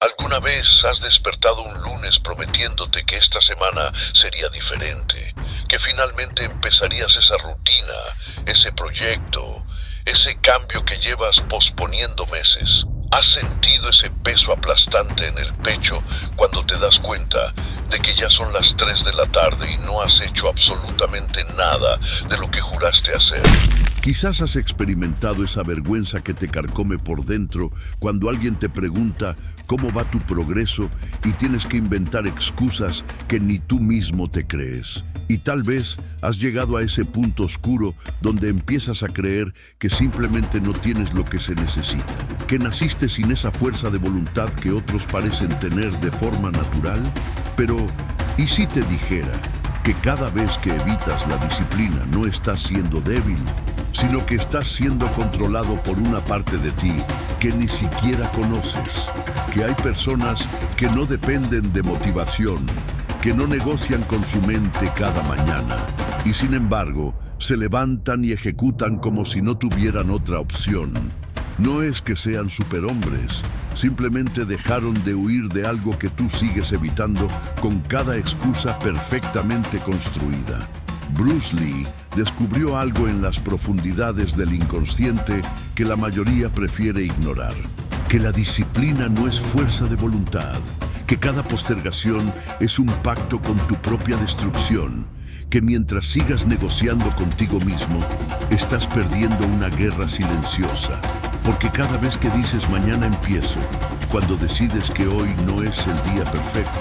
¿Alguna vez has despertado un lunes prometiéndote que esta semana sería diferente, que finalmente empezarías esa rutina, ese proyecto, ese cambio que llevas posponiendo meses? ¿Has sentido ese peso aplastante en el pecho cuando te das cuenta de que ya son las 3 de la tarde y no has hecho absolutamente nada de lo que juraste hacer? Quizás has experimentado esa vergüenza que te carcome por dentro cuando alguien te pregunta cómo va tu progreso y tienes que inventar excusas que ni tú mismo te crees. Y tal vez has llegado a ese punto oscuro donde empiezas a creer que simplemente no tienes lo que se necesita, que naciste sin esa fuerza de voluntad que otros parecen tener de forma natural. Pero, ¿y si te dijera que cada vez que evitas la disciplina no estás siendo débil, sino que estás siendo controlado por una parte de ti que ni siquiera conoces? Que hay personas que no dependen de motivación, que no negocian con su mente cada mañana y sin embargo se levantan y ejecutan como si no tuvieran otra opción. No es que sean superhombres, simplemente dejaron de huir de algo que tú sigues evitando con cada excusa perfectamente construida. Bruce Lee descubrió algo en las profundidades del inconsciente que la mayoría prefiere ignorar: que la disciplina no es fuerza de voluntad, que cada postergación es un pacto con tu propia destrucción, que mientras sigas negociando contigo mismo, estás perdiendo una guerra silenciosa. Porque cada vez que dices mañana empiezo, cuando decides que hoy no es el día perfecto,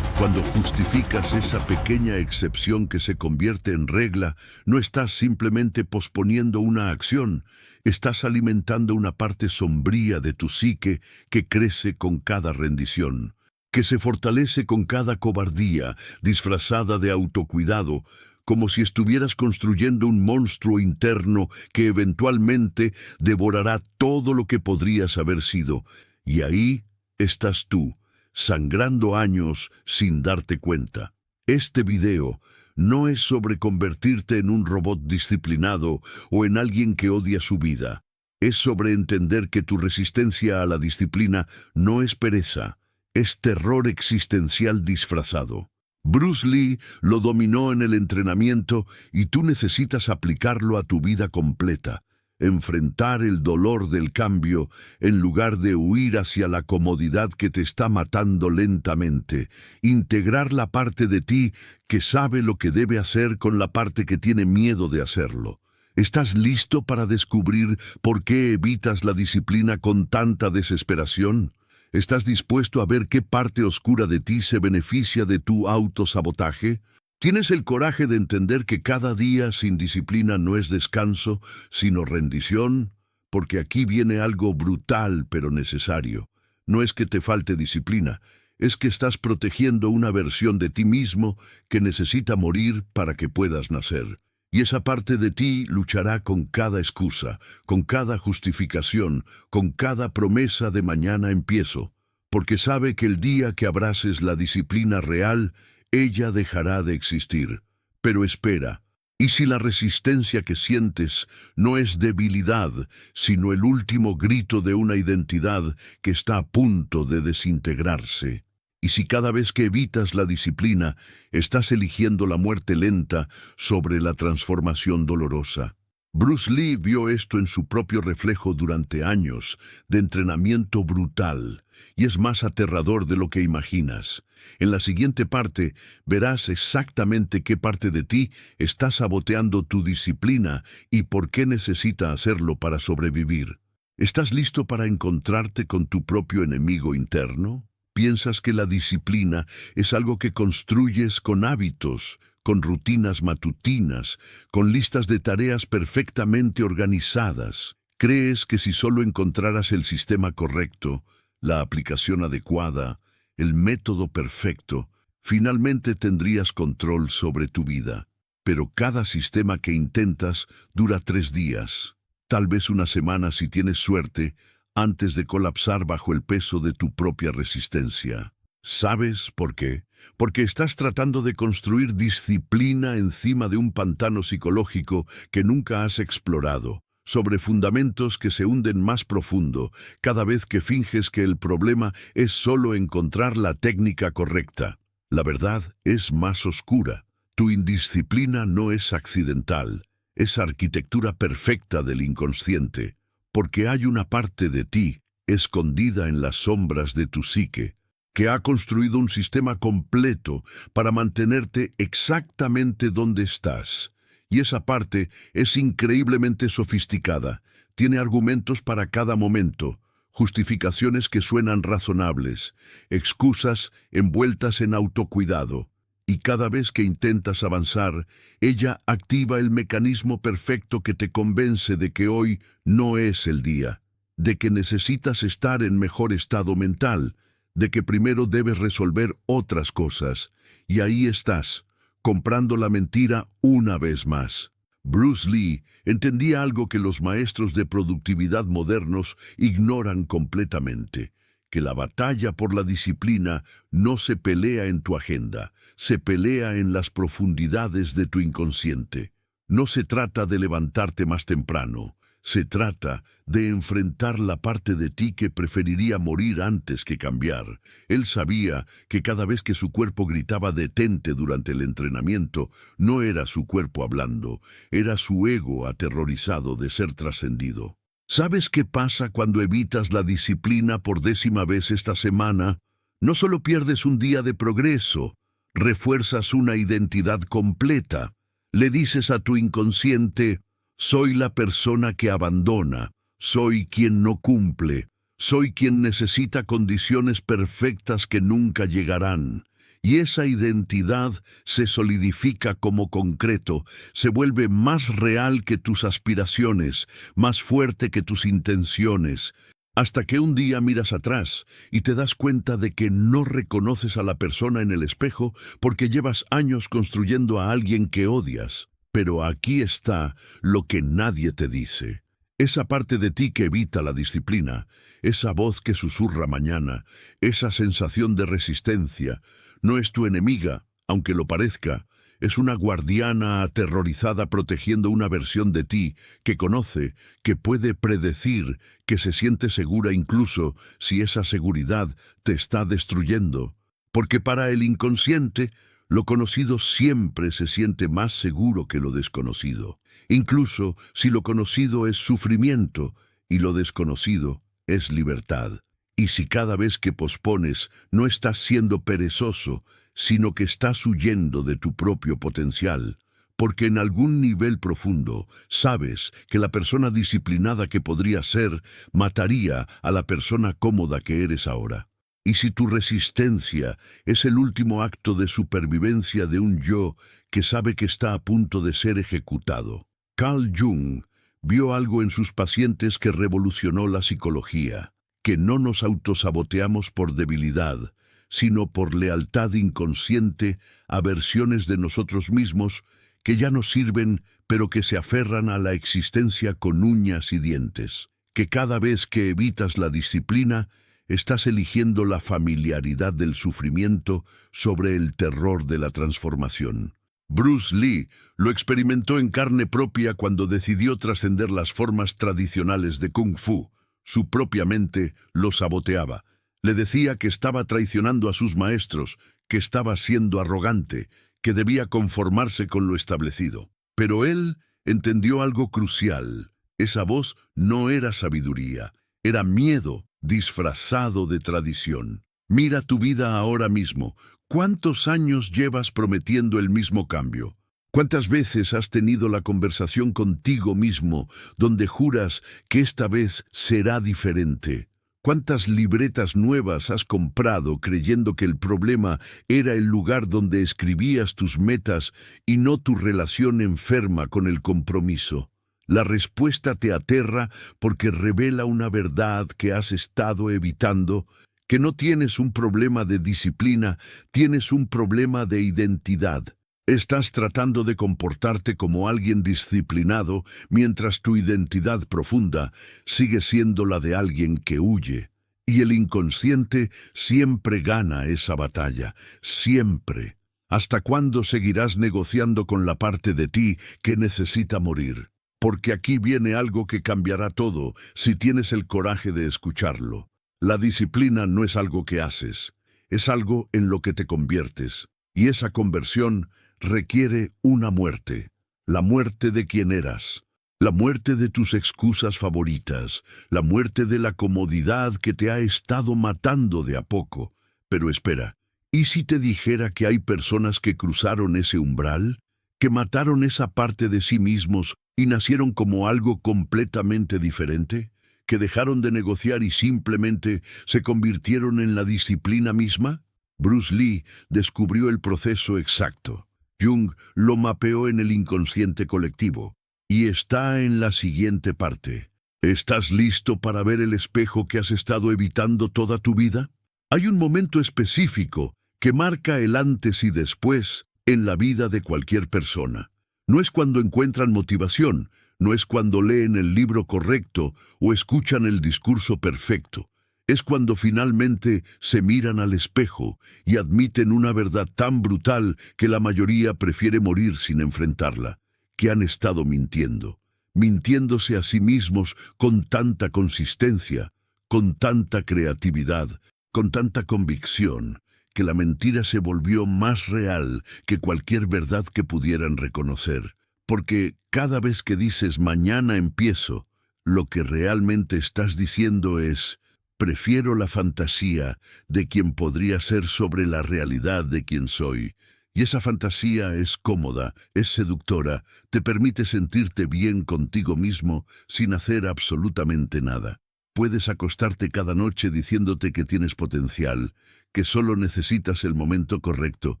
cuando justificas esa pequeña excepción que se convierte en regla, no estás simplemente posponiendo una acción, estás alimentando una parte sombría de tu psique que crece con cada rendición, que se fortalece con cada cobardía disfrazada de autocuidado, como si estuvieras construyendo un monstruo interno que eventualmente devorará todo lo que podrías haber sido. Y ahí estás tú, sangrando años sin darte cuenta. Este video no es sobre convertirte en un robot disciplinado o en alguien que odia su vida. Es sobre entender que tu resistencia a la disciplina no es pereza, es terror existencial disfrazado. Bruce Lee lo dominó en el entrenamiento y tú necesitas aplicarlo a tu vida completa. Enfrentar el dolor del cambio en lugar de huir hacia la comodidad que te está matando lentamente. Integrar la parte de ti que sabe lo que debe hacer con la parte que tiene miedo de hacerlo. ¿Estás listo para descubrir por qué evitas la disciplina con tanta desesperación? ¿Estás dispuesto a ver qué parte oscura de ti se beneficia de tu autosabotaje? ¿Tienes el coraje de entender que cada día sin disciplina no es descanso, sino rendición? Porque aquí viene algo brutal pero necesario. No es que te falte disciplina, es que estás protegiendo una versión de ti mismo que necesita morir para que puedas nacer. Y esa parte de ti luchará con cada excusa, con cada justificación, con cada promesa de mañana empiezo, porque sabe que el día que abraces la disciplina real, ella dejará de existir. Pero espera, ¿y si la resistencia que sientes no es debilidad, sino el último grito de una identidad que está a punto de desintegrarse? ¿Y si cada vez que evitas la disciplina, estás eligiendo la muerte lenta sobre la transformación dolorosa? Bruce Lee vio esto en su propio reflejo durante años de entrenamiento brutal, y es más aterrador de lo que imaginas. En la siguiente parte verás exactamente qué parte de ti está saboteando tu disciplina y por qué necesita hacerlo para sobrevivir. ¿Estás listo para encontrarte con tu propio enemigo interno? ¿Piensas que la disciplina es algo que construyes con hábitos, con rutinas matutinas, con listas de tareas perfectamente organizadas? ¿Crees que si solo encontraras el sistema correcto, la aplicación adecuada, el método perfecto, finalmente tendrías control sobre tu vida? Pero cada sistema que intentas dura 3 días, tal vez una semana si tienes suerte, antes de colapsar bajo el peso de tu propia resistencia. ¿Sabes por qué? Porque estás tratando de construir disciplina encima de un pantano psicológico que nunca has explorado. sobre fundamentos que se hunden más profundo cada vez que finges que el problema es solo encontrar la técnica correcta. La verdad es más oscura. Tu indisciplina no es accidental, es arquitectura perfecta del inconsciente, porque hay una parte de ti, escondida en las sombras de tu psique, que ha construido un sistema completo para mantenerte exactamente donde estás. Y esa parte es increíblemente sofisticada, tiene argumentos para cada momento, justificaciones que suenan razonables, excusas envueltas en autocuidado. Y cada vez que intentas avanzar, ella activa el mecanismo perfecto que te convence de que hoy no es el día, de que necesitas estar en mejor estado mental, de que primero debes resolver otras cosas. Y ahí estás, comprando la mentira una vez más. Bruce Lee entendía algo que los maestros de productividad modernos ignoran completamente, que la batalla por la disciplina no se pelea en tu agenda, se pelea en las profundidades de tu inconsciente. No se trata de levantarte más temprano, se trata de enfrentar la parte de ti que preferiría morir antes que cambiar. Él sabía que cada vez que su cuerpo gritaba detente durante el entrenamiento, no era su cuerpo hablando, era su ego aterrorizado de ser trascendido. ¿Sabes qué pasa cuando evitas la disciplina por 10ª vez esta semana? No solo pierdes un día de progreso, refuerzas una identidad completa. Le dices a tu inconsciente: soy la persona que abandona, soy quien no cumple, soy quien necesita condiciones perfectas que nunca llegarán. Y esa identidad se solidifica como concreto, se vuelve más real que tus aspiraciones, más fuerte que tus intenciones, hasta que un día miras atrás y te das cuenta de que no reconoces a la persona en el espejo porque llevas años construyendo a alguien que odias. Pero aquí está lo que nadie te dice. Esa parte de ti que evita la disciplina, esa voz que susurra mañana, esa sensación de resistencia, no es tu enemiga, aunque lo parezca, es una guardiana aterrorizada protegiendo una versión de ti que conoce, que puede predecir, que se siente segura incluso si esa seguridad te está destruyendo. Porque para el inconsciente, lo conocido siempre se siente más seguro que lo desconocido, incluso si lo conocido es sufrimiento y lo desconocido es libertad. Y si cada vez que pospones no estás siendo perezoso, sino que estás huyendo de tu propio potencial, porque en algún nivel profundo sabes que la persona disciplinada que podría ser mataría a la persona cómoda que eres ahora. Y si tu resistencia es el último acto de supervivencia de un yo que sabe que está a punto de ser ejecutado. Carl Jung vio algo en sus pacientes que revolucionó la psicología, que no nos autosaboteamos por debilidad, sino por lealtad inconsciente a versiones de nosotros mismos que ya no sirven, pero que se aferran a la existencia con uñas y dientes. Que cada vez que evitas la disciplina, estás eligiendo la familiaridad del sufrimiento sobre el terror de la transformación. Bruce Lee lo experimentó en carne propia cuando decidió trascender las formas tradicionales de Kung Fu. Su propia mente lo saboteaba. Le decía que estaba traicionando a sus maestros, que estaba siendo arrogante, que debía conformarse con lo establecido. Pero él entendió algo crucial. Esa voz no era sabiduría, era miedo disfrazado de tradición. Mira tu vida ahora mismo. ¿Cuántos años llevas prometiendo el mismo cambio? ¿Cuántas veces has tenido la conversación contigo mismo donde juras que esta vez será diferente? ¿Cuántas libretas nuevas has comprado creyendo que el problema era el lugar donde escribías tus metas y no tu relación enferma con el compromiso? La respuesta te aterra porque revela una verdad que has estado evitando, que no tienes un problema de disciplina, tienes un problema de identidad. Estás tratando de comportarte como alguien disciplinado mientras tu identidad profunda sigue siendo la de alguien que huye. Y el inconsciente siempre gana esa batalla, siempre. ¿Hasta cuándo seguirás negociando con la parte de ti que necesita morir? porque aquí viene algo que cambiará todo si tienes el coraje de escucharlo. La disciplina no es algo que haces, es algo en lo que te conviertes, y esa conversión requiere una muerte, la muerte de quien eras, la muerte de tus excusas favoritas, la muerte de la comodidad que te ha estado matando de a poco. Pero espera, ¿y si te dijera que hay personas que cruzaron ese umbral, que mataron esa parte de sí mismos y nacieron como algo completamente diferente? ¿Que dejaron de negociar y simplemente se convirtieron en la disciplina misma? Bruce Lee descubrió el proceso exacto. Jung lo mapeó en el inconsciente colectivo y está en la siguiente parte. ¿Estás listo para ver el espejo que has estado evitando toda tu vida? Hay un momento específico que marca el antes y después en la vida de cualquier persona. No es cuando encuentran motivación, no es cuando leen el libro correcto o escuchan el discurso perfecto. Es cuando finalmente se miran al espejo y admiten una verdad tan brutal que la mayoría prefiere morir sin enfrentarla, que han estado mintiendo, mintiéndose a sí mismos con tanta consistencia, con tanta creatividad, con tanta convicción, que la mentira se volvió más real que cualquier verdad que pudieran reconocer. Porque cada vez que dices mañana empiezo, lo que realmente estás diciendo es: prefiero la fantasía de quien podría ser sobre la realidad de quien soy. Y esa fantasía es cómoda, es seductora, te permite sentirte bien contigo mismo sin hacer absolutamente nada. Puedes acostarte cada noche diciéndote que tienes potencial, que solo necesitas el momento correcto,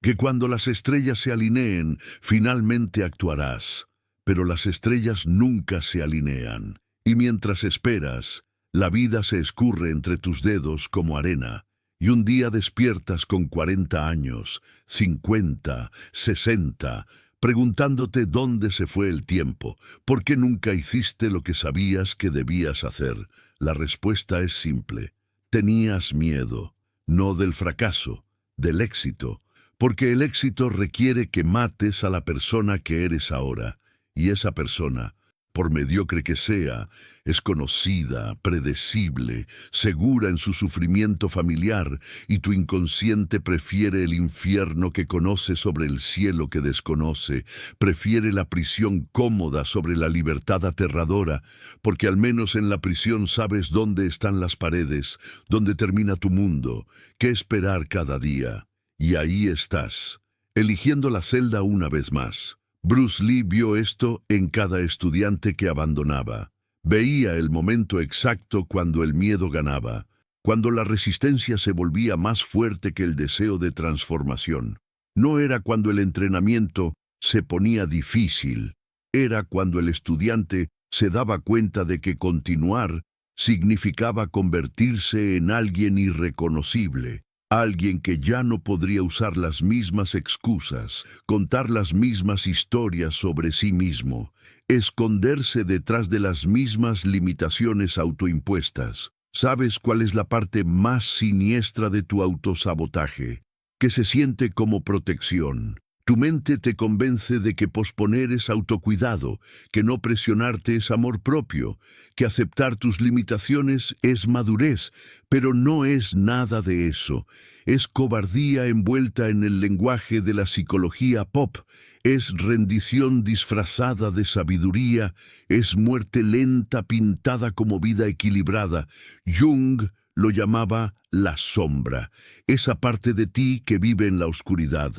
que cuando las estrellas se alineen, finalmente actuarás. Pero las estrellas nunca se alinean, y mientras esperas, la vida se escurre entre tus dedos como arena, y un día despiertas con 40 años, 50, 60, preguntándote dónde se fue el tiempo, por qué nunca hiciste lo que sabías que debías hacer. La respuesta es simple: tenías miedo, no del fracaso, del éxito, porque el éxito requiere que mates a la persona que eres ahora, y esa persona, por mediocre que sea, es conocida, predecible, segura en su sufrimiento familiar, y tu inconsciente prefiere el infierno que conoce sobre el cielo que desconoce, prefiere la prisión cómoda sobre la libertad aterradora, porque al menos en la prisión sabes dónde están las paredes, dónde termina tu mundo, qué esperar cada día. Y ahí estás, eligiendo la celda una vez más. Bruce Lee vio esto en cada estudiante que abandonaba. Veía el momento exacto cuando el miedo ganaba, cuando la resistencia se volvía más fuerte que el deseo de transformación. No era cuando el entrenamiento se ponía difícil, era cuando el estudiante se daba cuenta de que continuar significaba convertirse en alguien irreconocible. Alguien que ya no podría usar las mismas excusas, contar las mismas historias sobre sí mismo, esconderse detrás de las mismas limitaciones autoimpuestas. ¿Sabes cuál es la parte más siniestra de tu autosabotaje? Que se siente como protección. Tu mente te convence de que posponer es autocuidado, que no presionarte es amor propio, que aceptar tus limitaciones es madurez, pero no es nada de eso. Es cobardía envuelta en el lenguaje de la psicología pop, es rendición disfrazada de sabiduría, es muerte lenta pintada como vida equilibrada. Jung lo llamaba la sombra, esa parte de ti que vive en la oscuridad,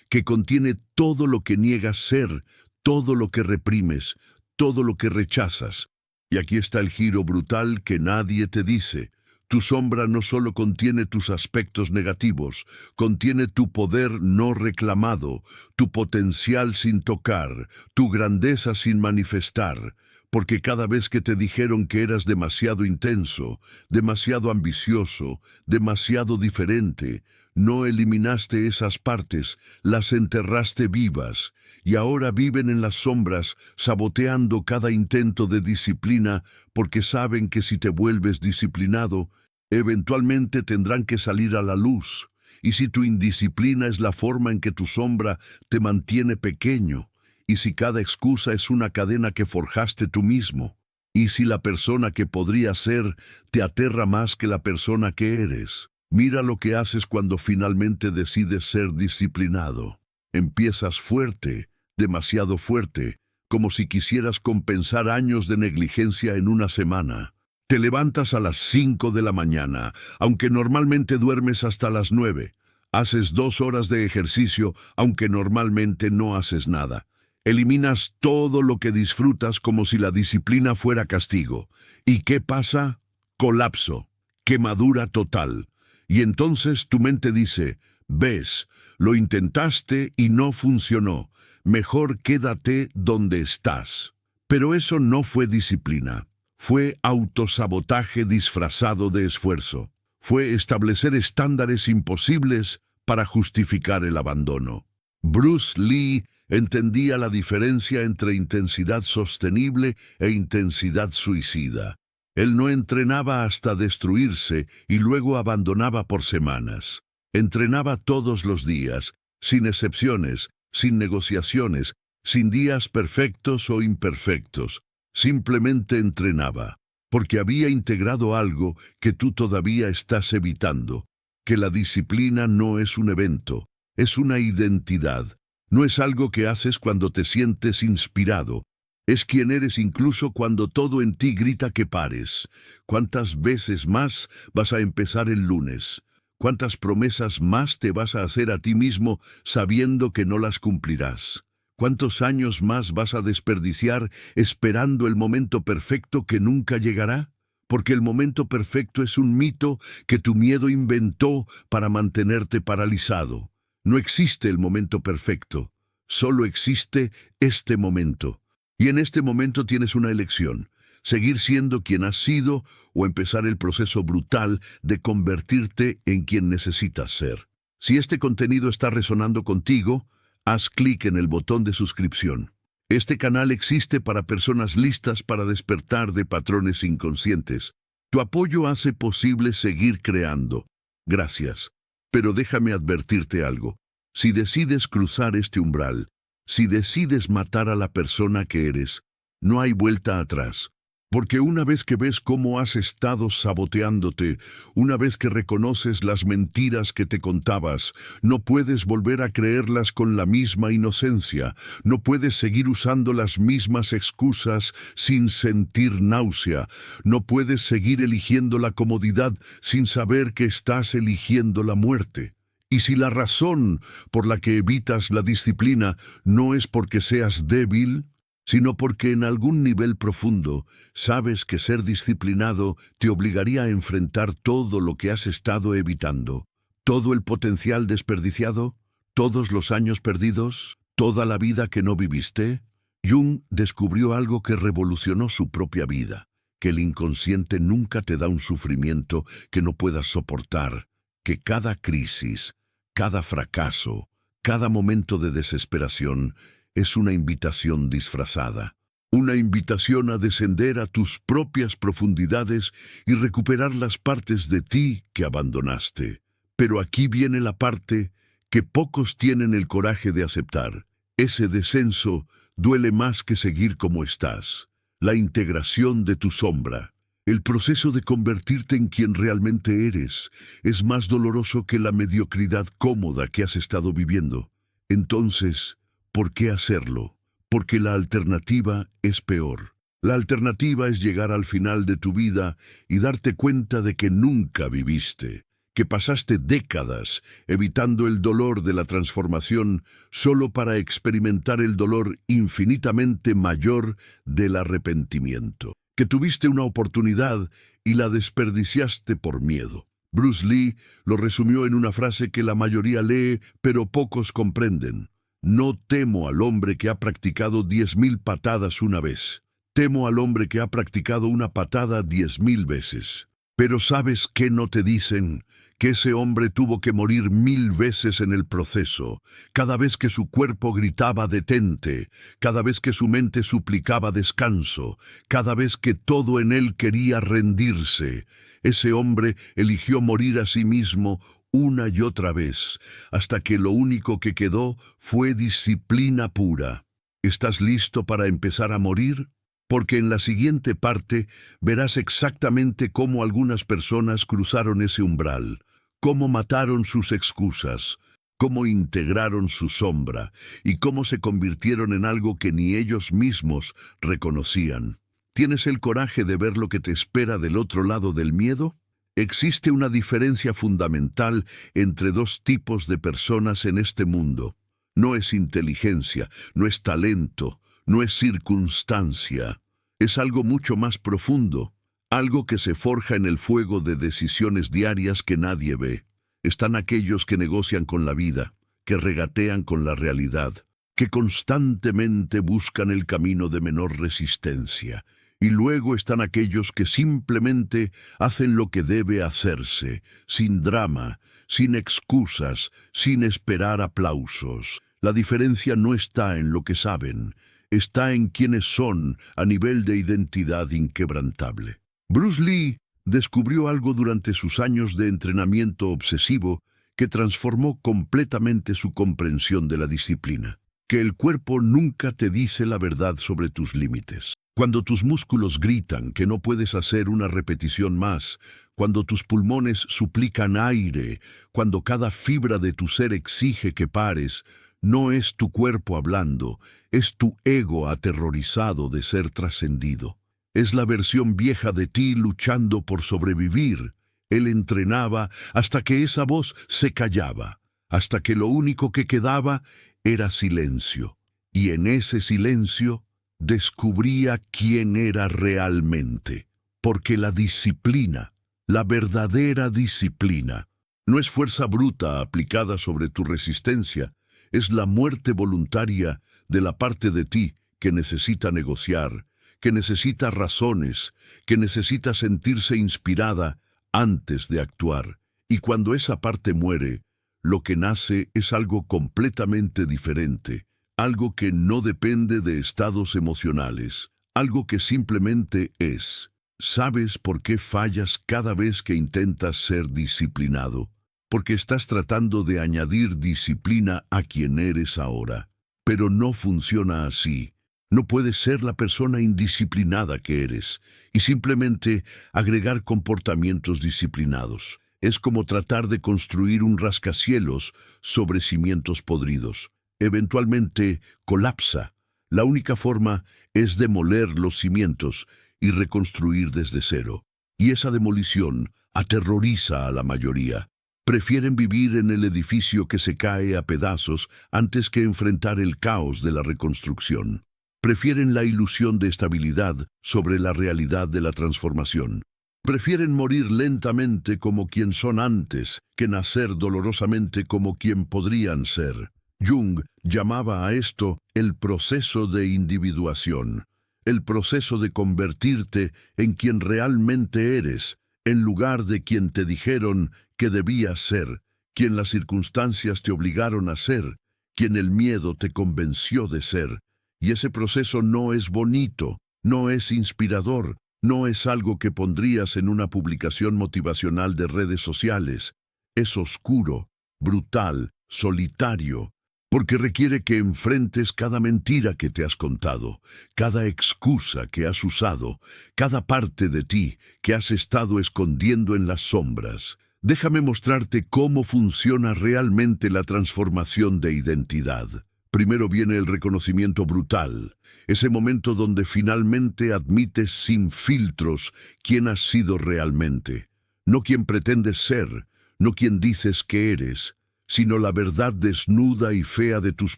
que contiene todo lo que niegas ser, todo lo que reprimes, todo lo que rechazas. Y aquí está el giro brutal que nadie te dice. Tu sombra no solo contiene tus aspectos negativos, contiene tu poder no reclamado, tu potencial sin tocar, tu grandeza sin manifestar. Porque cada vez que te dijeron que eras demasiado intenso, demasiado ambicioso, demasiado diferente, no eliminaste esas partes, las enterraste vivas, y ahora viven en las sombras, saboteando cada intento de disciplina, porque saben que si te vuelves disciplinado, eventualmente tendrán que salir a la luz. Y si tu indisciplina es la forma en que tu sombra te mantiene pequeño, ¿Y si cada excusa es una cadena que forjaste tú mismo? ¿Y si la persona que podría ser te aterra más que la persona que eres? Mira lo que haces cuando finalmente decides ser disciplinado. Empiezas fuerte, demasiado fuerte, como si quisieras compensar años de negligencia en una semana. Te levantas a las 5 de la mañana, aunque normalmente duermes hasta las 9. Haces 2 horas de ejercicio, aunque normalmente no haces nada. Eliminas todo lo que disfrutas como si la disciplina fuera castigo. ¿Y qué pasa? Colapso, quemadura total. Y entonces tu mente dice, ves, lo intentaste y no funcionó. Mejor quédate donde estás. Pero eso no fue disciplina. Fue autosabotaje disfrazado de esfuerzo. Fue establecer estándares imposibles para justificar el abandono. Bruce Lee entendía la diferencia entre intensidad sostenible e intensidad suicida. Él no entrenaba hasta destruirse y luego abandonaba por semanas. Entrenaba todos los días, sin excepciones, sin negociaciones, sin días perfectos o imperfectos. Simplemente entrenaba, porque había integrado algo que tú todavía estás evitando, que la disciplina no es un evento, es una identidad. No es algo que haces cuando te sientes inspirado. Es quien eres incluso cuando todo en ti grita que pares. ¿Cuántas veces más vas a empezar el lunes? ¿Cuántas promesas más te vas a hacer a ti mismo sabiendo que no las cumplirás? ¿Cuántos años más vas a desperdiciar esperando el momento perfecto que nunca llegará? Porque el momento perfecto es un mito que tu miedo inventó para mantenerte paralizado. No existe el momento perfecto, solo existe este momento. Y en este momento tienes una elección: seguir siendo quien has sido o empezar el proceso brutal de convertirte en quien necesitas ser. Si este contenido está resonando contigo, haz clic en el botón de suscripción. Este canal existe para personas listas para despertar de patrones inconscientes. Tu apoyo hace posible seguir creando. Gracias. Pero déjame advertirte algo. Si decides cruzar este umbral, si decides matar a la persona que eres, no hay vuelta atrás. Porque una vez que ves cómo has estado saboteándote, una vez que reconoces las mentiras que te contabas, no puedes volver a creerlas con la misma inocencia, no puedes seguir usando las mismas excusas sin sentir náusea, no puedes seguir eligiendo la comodidad sin saber que estás eligiendo la muerte. Y si la razón por la que evitas la disciplina no es porque seas débil, sino porque en algún nivel profundo sabes que ser disciplinado te obligaría a enfrentar todo lo que has estado evitando, todo el potencial desperdiciado, todos los años perdidos, toda la vida que no viviste. Jung descubrió algo que revolucionó su propia vida, que el inconsciente nunca te da un sufrimiento que no puedas soportar, que cada crisis, cada fracaso, cada momento de desesperación es una invitación disfrazada, una invitación a descender a tus propias profundidades y recuperar las partes de ti que abandonaste. Pero aquí viene la parte que pocos tienen el coraje de aceptar. Ese descenso duele más que seguir como estás. La integración de tu sombra. El proceso de convertirte en quien realmente eres es más doloroso que la mediocridad cómoda que has estado viviendo. Entonces, ¿por qué hacerlo? Porque la alternativa es peor. La alternativa es llegar al final de tu vida y darte cuenta de que nunca viviste, que pasaste décadas evitando el dolor de la transformación solo para experimentar el dolor infinitamente mayor del arrepentimiento, que tuviste una oportunidad y la desperdiciaste por miedo. Bruce Lee lo resumió en una frase que la mayoría lee, pero pocos comprenden. No temo al hombre que ha practicado 10.000 patadas una vez. Temo al hombre que ha practicado una patada 10.000 veces. Pero ¿sabes qué no te dicen? Que ese hombre tuvo que morir 1.000 veces en el proceso, cada vez que su cuerpo gritaba detente, cada vez que su mente suplicaba descanso, cada vez que todo en él quería rendirse. Ese hombre eligió morir a sí mismo una y otra vez, hasta que lo único que quedó fue disciplina pura. ¿Estás listo para empezar a morir? Porque en la siguiente parte verás exactamente cómo algunas personas cruzaron ese umbral, cómo mataron sus excusas, cómo integraron su sombra y cómo se convirtieron en algo que ni ellos mismos reconocían. ¿Tienes el coraje de ver lo que te espera del otro lado del miedo? Existe una diferencia fundamental entre dos tipos de personas en este mundo. No es inteligencia, no es talento, no es circunstancia. Es algo mucho más profundo, algo que se forja en el fuego de decisiones diarias que nadie ve. Están aquellos que negocian con la vida, que regatean con la realidad, que constantemente buscan el camino de menor resistencia. Y luego están aquellos que simplemente hacen lo que debe hacerse, sin drama, sin excusas, sin esperar aplausos. La diferencia no está en lo que saben, está en quiénes son a nivel de identidad inquebrantable. Bruce Lee descubrió algo durante sus años de entrenamiento obsesivo que transformó completamente su comprensión de la disciplina. Que el cuerpo nunca te dice la verdad sobre tus límites. Cuando tus músculos gritan que no puedes hacer una repetición más, cuando tus pulmones suplican aire, cuando cada fibra de tu ser exige que pares, no es tu cuerpo hablando, es tu ego aterrorizado de ser trascendido. Es la versión vieja de ti luchando por sobrevivir. Él entrenaba hasta que esa voz se callaba, hasta que lo único que quedaba era silencio. Y en ese silencio descubría quién era realmente. Porque la disciplina, la verdadera disciplina, no es fuerza bruta aplicada sobre tu resistencia, es la muerte voluntaria de la parte de ti que necesita negociar, que necesita razones, que necesita sentirse inspirada antes de actuar. Y cuando esa parte muere, lo que nace es algo completamente diferente, algo que no depende de estados emocionales, algo que simplemente es. ¿Sabes por qué fallas cada vez que intentas ser disciplinado? Porque estás tratando de añadir disciplina a quien eres ahora. Pero no funciona así. No puedes ser la persona indisciplinada que eres y simplemente agregar comportamientos disciplinados. Es como tratar de construir un rascacielos sobre cimientos podridos. Eventualmente colapsa. La única forma es demoler los cimientos y reconstruir desde cero. Y esa demolición aterroriza a la mayoría. Prefieren vivir en el edificio que se cae a pedazos antes que enfrentar el caos de la reconstrucción. Prefieren la ilusión de estabilidad sobre la realidad de la transformación. Prefieren morir lentamente como quien son antes que nacer dolorosamente como quien podrían ser. Jung llamaba a esto el proceso de individuación, el proceso de convertirte en quien realmente eres, en lugar de quien te dijeron que debías ser, quien las circunstancias te obligaron a ser, quien el miedo te convenció de ser. Y ese proceso no es bonito, no es inspirador, no es algo que pondrías en una publicación motivacional de redes sociales. Es oscuro, brutal, solitario, porque requiere que enfrentes cada mentira que te has contado, cada excusa que has usado, cada parte de ti que has estado escondiendo en las sombras. Déjame mostrarte cómo funciona realmente la transformación de identidad. Primero viene el reconocimiento brutal, ese momento donde finalmente admites sin filtros quién has sido realmente. No quien pretendes ser, no quien dices que eres, sino la verdad desnuda y fea de tus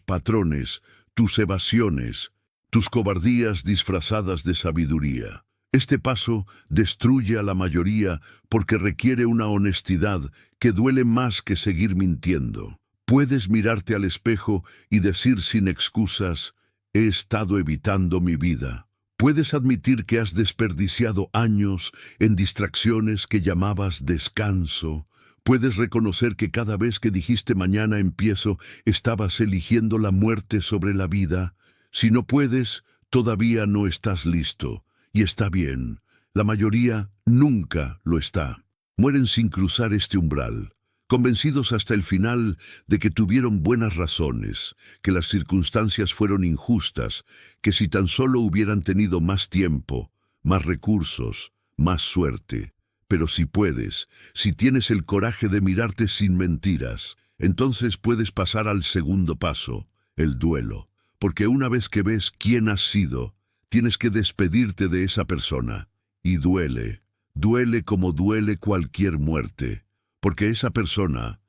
patrones, tus evasiones, tus cobardías disfrazadas de sabiduría. Este paso destruye a la mayoría porque requiere una honestidad que duele más que seguir mintiendo. Puedes mirarte al espejo y decir sin excusas, he estado evitando mi vida. Puedes admitir que has desperdiciado años en distracciones que llamabas descanso. Puedes reconocer que cada vez que dijiste mañana empiezo, estabas eligiendo la muerte sobre la vida. Si no puedes, todavía no estás listo. Y está bien, la mayoría nunca lo está. Mueren sin cruzar este umbral. convencidos hasta el final de que tuvieron buenas razones, que las circunstancias fueron injustas, que si tan solo hubieran tenido más tiempo, más recursos, más suerte. Pero si puedes, si tienes el coraje de mirarte sin mentiras, entonces puedes pasar al segundo paso, el duelo. Porque una vez que ves quién has sido, tienes que despedirte de esa persona. Y duele, duele como duele cualquier muerte. Porque esa persona,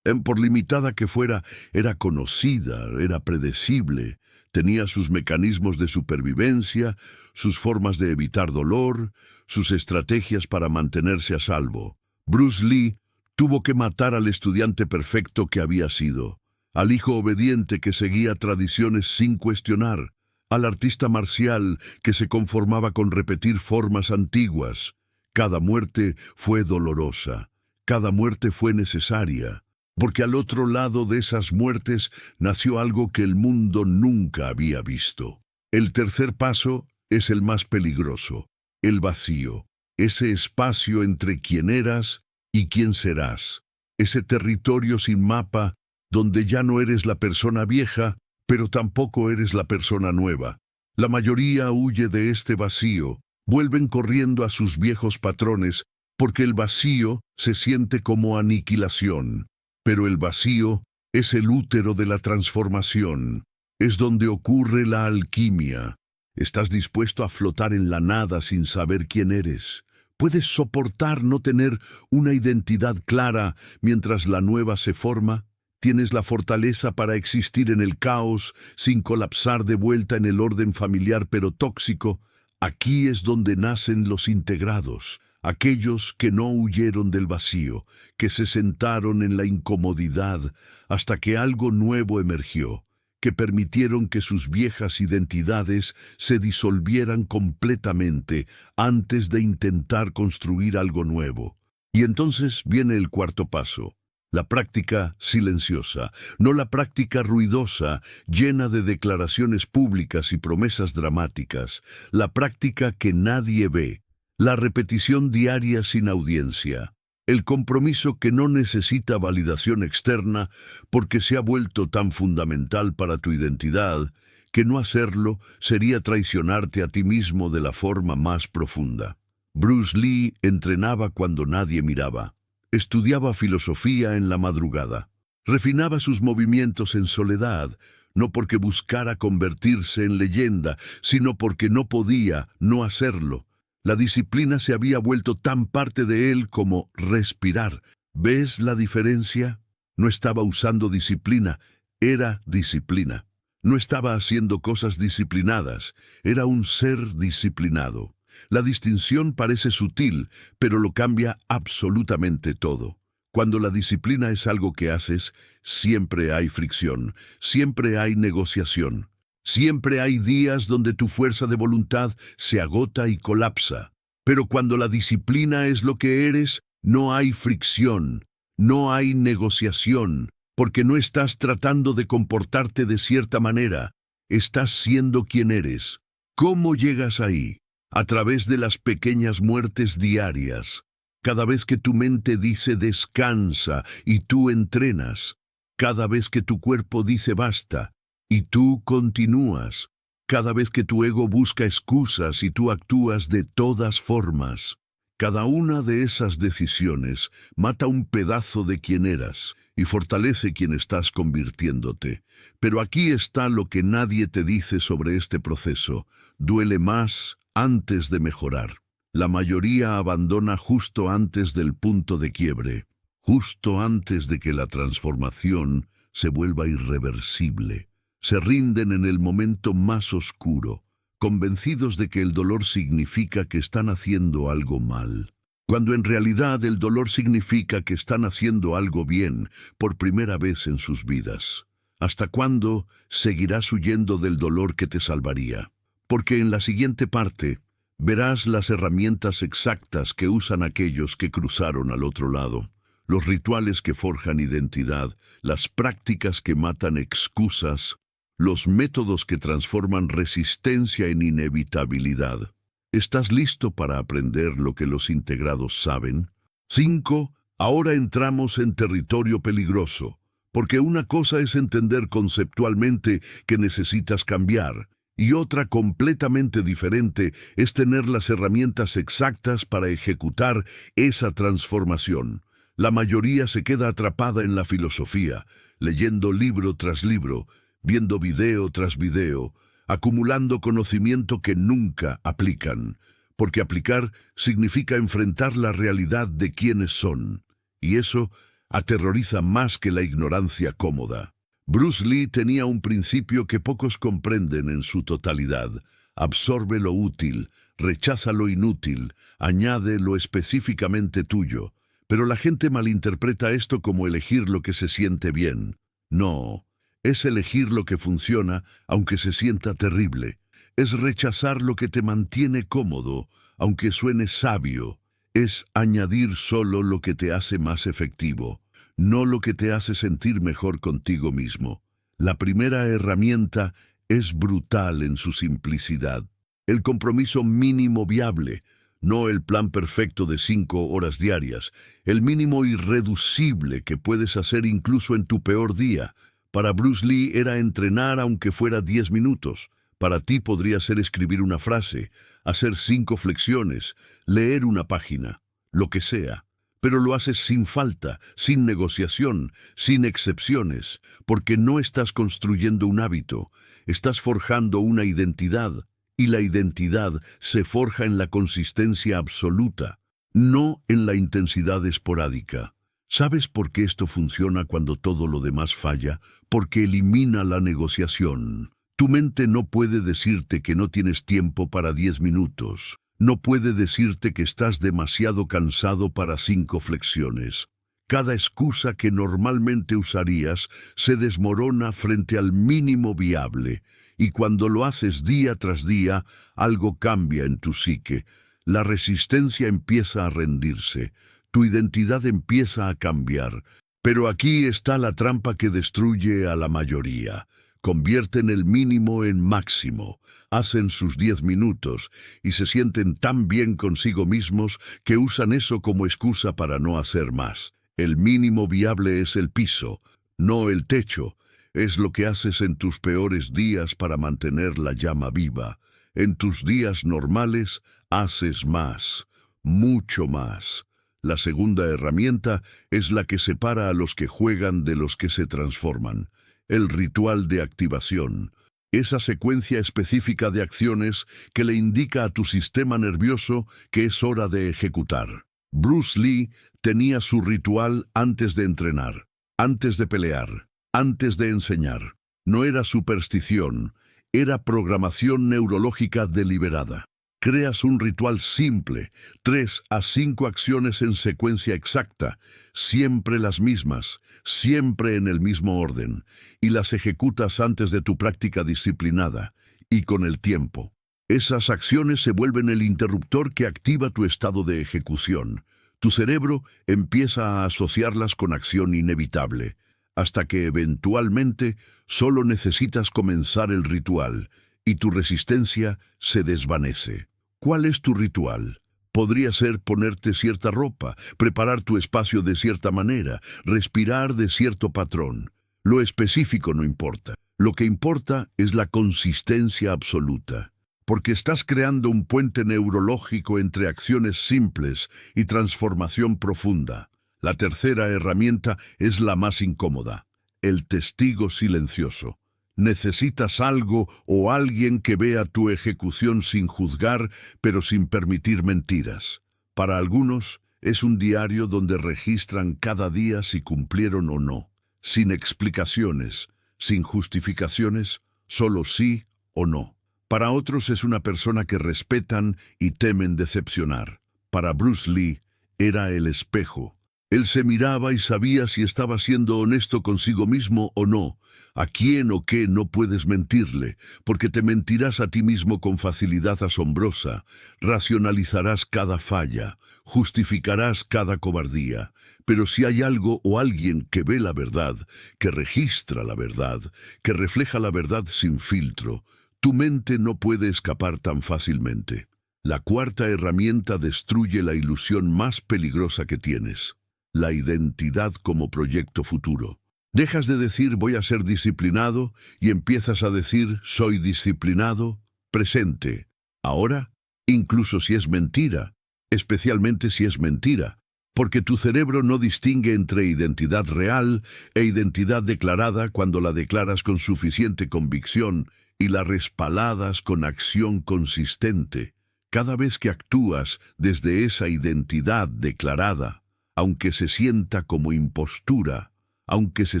por limitada que fuera, era conocida, era predecible, tenía sus mecanismos de supervivencia, sus formas de evitar dolor, sus estrategias para mantenerse a salvo. Bruce Lee tuvo que matar al estudiante perfecto que había sido, al hijo obediente que seguía tradiciones sin cuestionar, al artista marcial que se conformaba con repetir formas antiguas. Cada muerte fue dolorosa, cada muerte fue necesaria, porque al otro lado de esas muertes nació algo que el mundo nunca había visto. El tercer paso es el más peligroso, el vacío, ese espacio entre quién eras y quién serás, ese territorio sin mapa donde ya no eres la persona vieja, pero tampoco eres la persona nueva. La mayoría huye de este vacío, vuelven corriendo a sus viejos patrones, porque el vacío se siente como aniquilación. Pero el vacío es el útero de la transformación, es donde ocurre la alquimia. Estás dispuesto a flotar en la nada sin saber quién eres. ¿Puedes soportar no tener una identidad clara mientras la nueva se forma? ¿Tienes la fortaleza para existir en el caos sin colapsar de vuelta en el orden familiar pero tóxico? Aquí es donde nacen los integrados, aquellos que no huyeron del vacío, que se sentaron en la incomodidad hasta que algo nuevo emergió, que permitieron que sus viejas identidades se disolvieran completamente antes de intentar construir algo nuevo. Y entonces viene el cuarto paso. La práctica silenciosa, no la práctica ruidosa, llena de declaraciones públicas y promesas dramáticas, la práctica que nadie ve, la repetición diaria sin audiencia, el compromiso que no necesita validación externa porque se ha vuelto tan fundamental para tu identidad que no hacerlo sería traicionarte a ti mismo de la forma más profunda. Bruce Lee entrenaba cuando nadie miraba. Estudiaba filosofía en la madrugada. Refinaba sus movimientos en soledad, no porque buscara convertirse en leyenda, sino porque no podía no hacerlo. La disciplina se había vuelto tan parte de él como respirar. ¿Ves la diferencia? No estaba usando disciplina, era disciplina. No estaba haciendo cosas disciplinadas, era un ser disciplinado. La distinción parece sutil, pero lo cambia absolutamente todo. Cuando la disciplina es algo que haces, siempre hay fricción, siempre hay negociación, siempre hay días donde tu fuerza de voluntad se agota y colapsa. Pero cuando la disciplina es lo que eres, no hay fricción, no hay negociación, porque no estás tratando de comportarte de cierta manera, estás siendo quien eres. ¿Cómo llegas ahí? A través de las pequeñas muertes diarias. Cada vez que tu mente dice descansa y tú entrenas. Cada vez que tu cuerpo dice basta y tú continúas. Cada vez que tu ego busca excusas y tú actúas de todas formas. Cada una de esas decisiones mata un pedazo de quien eras y fortalece quien estás convirtiéndote. Pero aquí está lo que nadie te dice sobre este proceso. Duele más antes de mejorar. La mayoría abandona justo antes del punto de quiebre, justo antes de que la transformación se vuelva irreversible. Se rinden en el momento más oscuro, convencidos de que el dolor significa que están haciendo algo mal, cuando en realidad el dolor significa que están haciendo algo bien por primera vez en sus vidas. ¿Hasta cuándo seguirás huyendo del dolor que te salvaría? Porque en la siguiente parte verás las herramientas exactas que usan aquellos que cruzaron al otro lado, los rituales que forjan identidad, las prácticas que matan excusas, los métodos que transforman resistencia en inevitabilidad. ¿Estás listo para aprender lo que los integrados saben? 5. Ahora entramos en territorio peligroso, porque una cosa es entender conceptualmente que necesitas cambiar, y otra completamente diferente es tener las herramientas exactas para ejecutar esa transformación. La mayoría se queda atrapada en la filosofía, leyendo libro tras libro, viendo video tras video, acumulando conocimiento que nunca aplican, porque aplicar significa enfrentar la realidad de quienes son, y eso aterroriza más que la ignorancia cómoda. Bruce Lee tenía un principio que pocos comprenden en su totalidad. Absorbe lo útil, rechaza lo inútil, añade lo específicamente tuyo. Pero la gente malinterpreta esto como elegir lo que se siente bien. No, es elegir lo que funciona, aunque se sienta terrible. Es rechazar lo que te mantiene cómodo, aunque suene sabio. Es añadir solo lo que te hace más efectivo, no lo que te hace sentir mejor contigo mismo. La primera herramienta es brutal en su simplicidad. El compromiso mínimo viable, no el plan perfecto de 5 horas diarias, el mínimo irreducible que puedes hacer incluso en tu peor día. Para Bruce Lee era entrenar aunque fuera 10 minutos. Para ti podría ser escribir una frase, hacer 5 flexiones, leer una página, lo que sea. Pero lo haces sin falta, sin negociación, sin excepciones, porque no estás construyendo un hábito, estás forjando una identidad, y la identidad se forja en la consistencia absoluta, no en la intensidad esporádica. ¿Sabes por qué esto funciona cuando todo lo demás falla? Porque elimina la negociación. Tu mente no puede decirte que no tienes tiempo para 10 minutos. No puede decirte que estás demasiado cansado para 5 flexiones. Cada excusa que normalmente usarías se desmorona frente al mínimo viable, y cuando lo haces día tras día, algo cambia en tu psique. La resistencia empieza a rendirse, tu identidad empieza a cambiar. Pero aquí está la trampa que destruye a la mayoría. Convierten el mínimo en máximo, hacen sus 10 minutos y se sienten tan bien consigo mismos que usan eso como excusa para no hacer más. El mínimo viable es el piso, no el techo. Es lo que haces en tus peores días para mantener la llama viva. En tus días normales haces más, mucho más. La segunda herramienta es la que separa a los que juegan de los que se transforman. El ritual de activación, esa secuencia específica de acciones que le indica a tu sistema nervioso que es hora de ejecutar. Bruce Lee tenía su ritual antes de entrenar, antes de pelear, antes de enseñar. No era superstición, era programación neurológica deliberada. Creas un ritual simple, 3 a 5 acciones en secuencia exacta, siempre las mismas, siempre en el mismo orden, y las ejecutas antes de tu práctica disciplinada, y con el tiempo. Esas acciones se vuelven el interruptor que activa tu estado de ejecución. Tu cerebro empieza a asociarlas con acción inevitable, hasta que eventualmente solo necesitas comenzar el ritual, y tu resistencia se desvanece. ¿Cuál es tu ritual? Podría ser ponerte cierta ropa, preparar tu espacio de cierta manera, respirar de cierto patrón. Lo específico no importa. Lo que importa es la consistencia absoluta, porque estás creando un puente neurológico entre acciones simples y transformación profunda. La tercera herramienta es la más incómoda, el testigo silencioso. Necesitas algo o alguien que vea tu ejecución sin juzgar, pero sin permitir mentiras. Para algunos, es un diario donde registran cada día si cumplieron o no, sin explicaciones, sin justificaciones, solo sí o no. Para otros es una persona que respetan y temen decepcionar. Para Bruce Lee, era el espejo. Él se miraba y sabía si estaba siendo honesto consigo mismo o no. A quién o qué no puedes mentirle, porque te mentirás a ti mismo con facilidad asombrosa, racionalizarás cada falla, justificarás cada cobardía. Pero si hay algo o alguien que ve la verdad, que registra la verdad, que refleja la verdad sin filtro, tu mente no puede escapar tan fácilmente. La cuarta herramienta destruye la ilusión más peligrosa que tienes. la identidad como proyecto futuro. Dejas de decir voy a ser disciplinado y empiezas a decir soy disciplinado, presente. Ahora, incluso si es mentira, especialmente si es mentira, porque tu cerebro no distingue entre identidad real e identidad declarada cuando la declaras con suficiente convicción y la respaldas con acción consistente. Cada vez que actúas desde esa identidad declarada, aunque se sienta como impostura, aunque se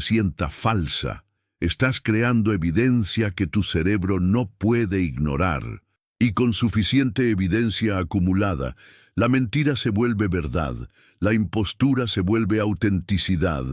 sienta falsa, estás creando evidencia que tu cerebro no puede ignorar. Y con suficiente evidencia acumulada, la mentira se vuelve verdad, la impostura se vuelve autenticidad,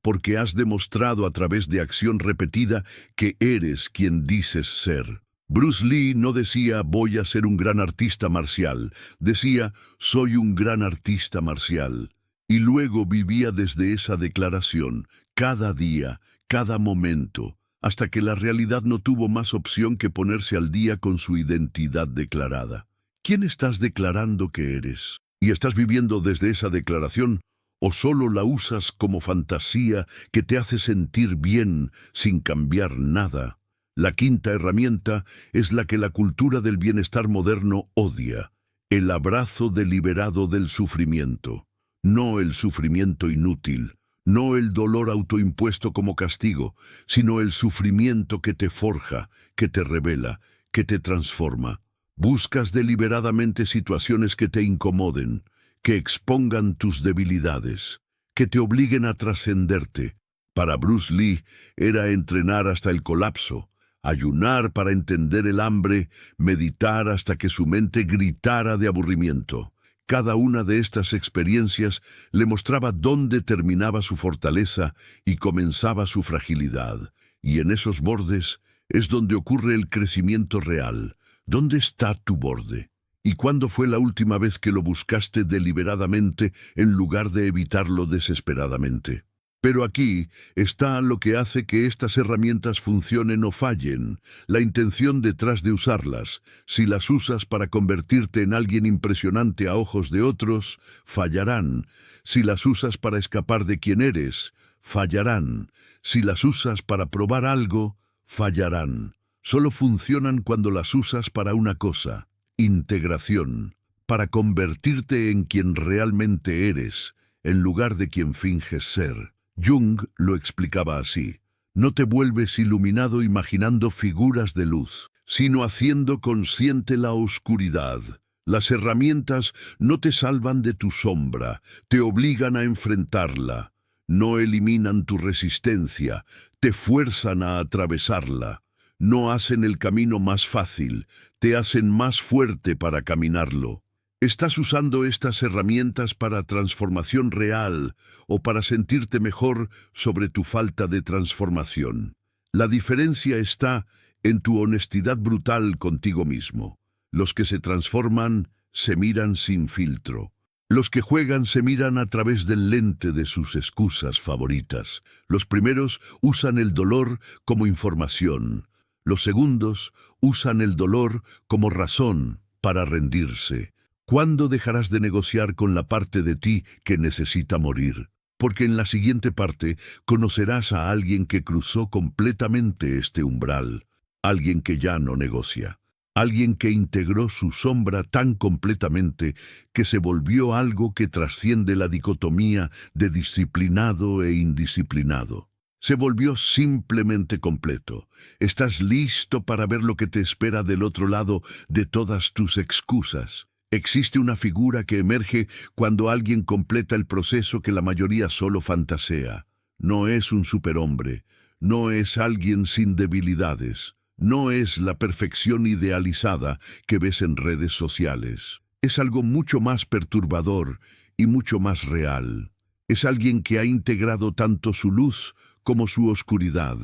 porque has demostrado a través de acción repetida que eres quien dices ser. Bruce Lee no decía voy a ser un gran artista marcial, decía soy un gran artista marcial. Y luego vivía desde esa declaración, cada día, cada momento, hasta que la realidad no tuvo más opción que ponerse al día con su identidad declarada. ¿Quién estás declarando que eres? ¿Y estás viviendo desde esa declaración o solo la usas como fantasía que te hace sentir bien sin cambiar nada? La quinta herramienta es la que la cultura del bienestar moderno odia: el abrazo deliberado del sufrimiento. No el sufrimiento inútil, no el dolor autoimpuesto como castigo, sino el sufrimiento que te forja, que te revela, que te transforma. Buscas deliberadamente situaciones que te incomoden, que expongan tus debilidades, que te obliguen a trascenderte. Para Bruce Lee era entrenar hasta el colapso, ayunar para entender el hambre, meditar hasta que su mente gritara de aburrimiento. Cada una de estas experiencias le mostraba dónde terminaba su fortaleza y comenzaba su fragilidad. Y en esos bordes es donde ocurre el crecimiento real. ¿Dónde está tu borde? ¿Y cuándo fue la última vez que lo buscaste deliberadamente en lugar de evitarlo desesperadamente? Pero aquí está lo que hace que estas herramientas funcionen o fallen, la intención detrás de usarlas. Si las usas para convertirte en alguien impresionante a ojos de otros, fallarán. Si las usas para escapar de quien eres, fallarán. Si las usas para probar algo, fallarán. Solo funcionan cuando las usas para una cosa: integración, para convertirte en quien realmente eres, en lugar de quien finges ser. Jung lo explicaba así: no te vuelves iluminado imaginando figuras de luz, sino haciendo consciente la oscuridad. Las herramientas no te salvan de tu sombra, te obligan a enfrentarla. No eliminan tu resistencia, te fuerzan a atravesarla. No hacen el camino más fácil, te hacen más fuerte para caminarlo. ¿Estás usando estas herramientas para transformación real o para sentirte mejor sobre tu falta de transformación? La diferencia está en tu honestidad brutal contigo mismo. Los que se transforman se miran sin filtro. Los que juegan se miran a través del lente de sus excusas favoritas. Los primeros usan el dolor como información. Los segundos usan el dolor como razón para rendirse. ¿Cuándo dejarás de negociar con la parte de ti que necesita morir? Porque en la siguiente parte conocerás a alguien que cruzó completamente este umbral, alguien que ya no negocia, alguien que integró su sombra tan completamente que se volvió algo que trasciende la dicotomía de disciplinado e indisciplinado. Se volvió simplemente completo. Estás listo para ver lo que te espera del otro lado de todas tus excusas. Existe una figura que emerge cuando alguien completa el proceso que la mayoría solo fantasea. No es un superhombre, no es alguien sin debilidades, no es la perfección idealizada que ves en redes sociales. Es algo mucho más perturbador y mucho más real. Es alguien que ha integrado tanto su luz como su oscuridad,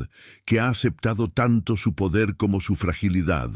que ha aceptado tanto su poder como su fragilidad,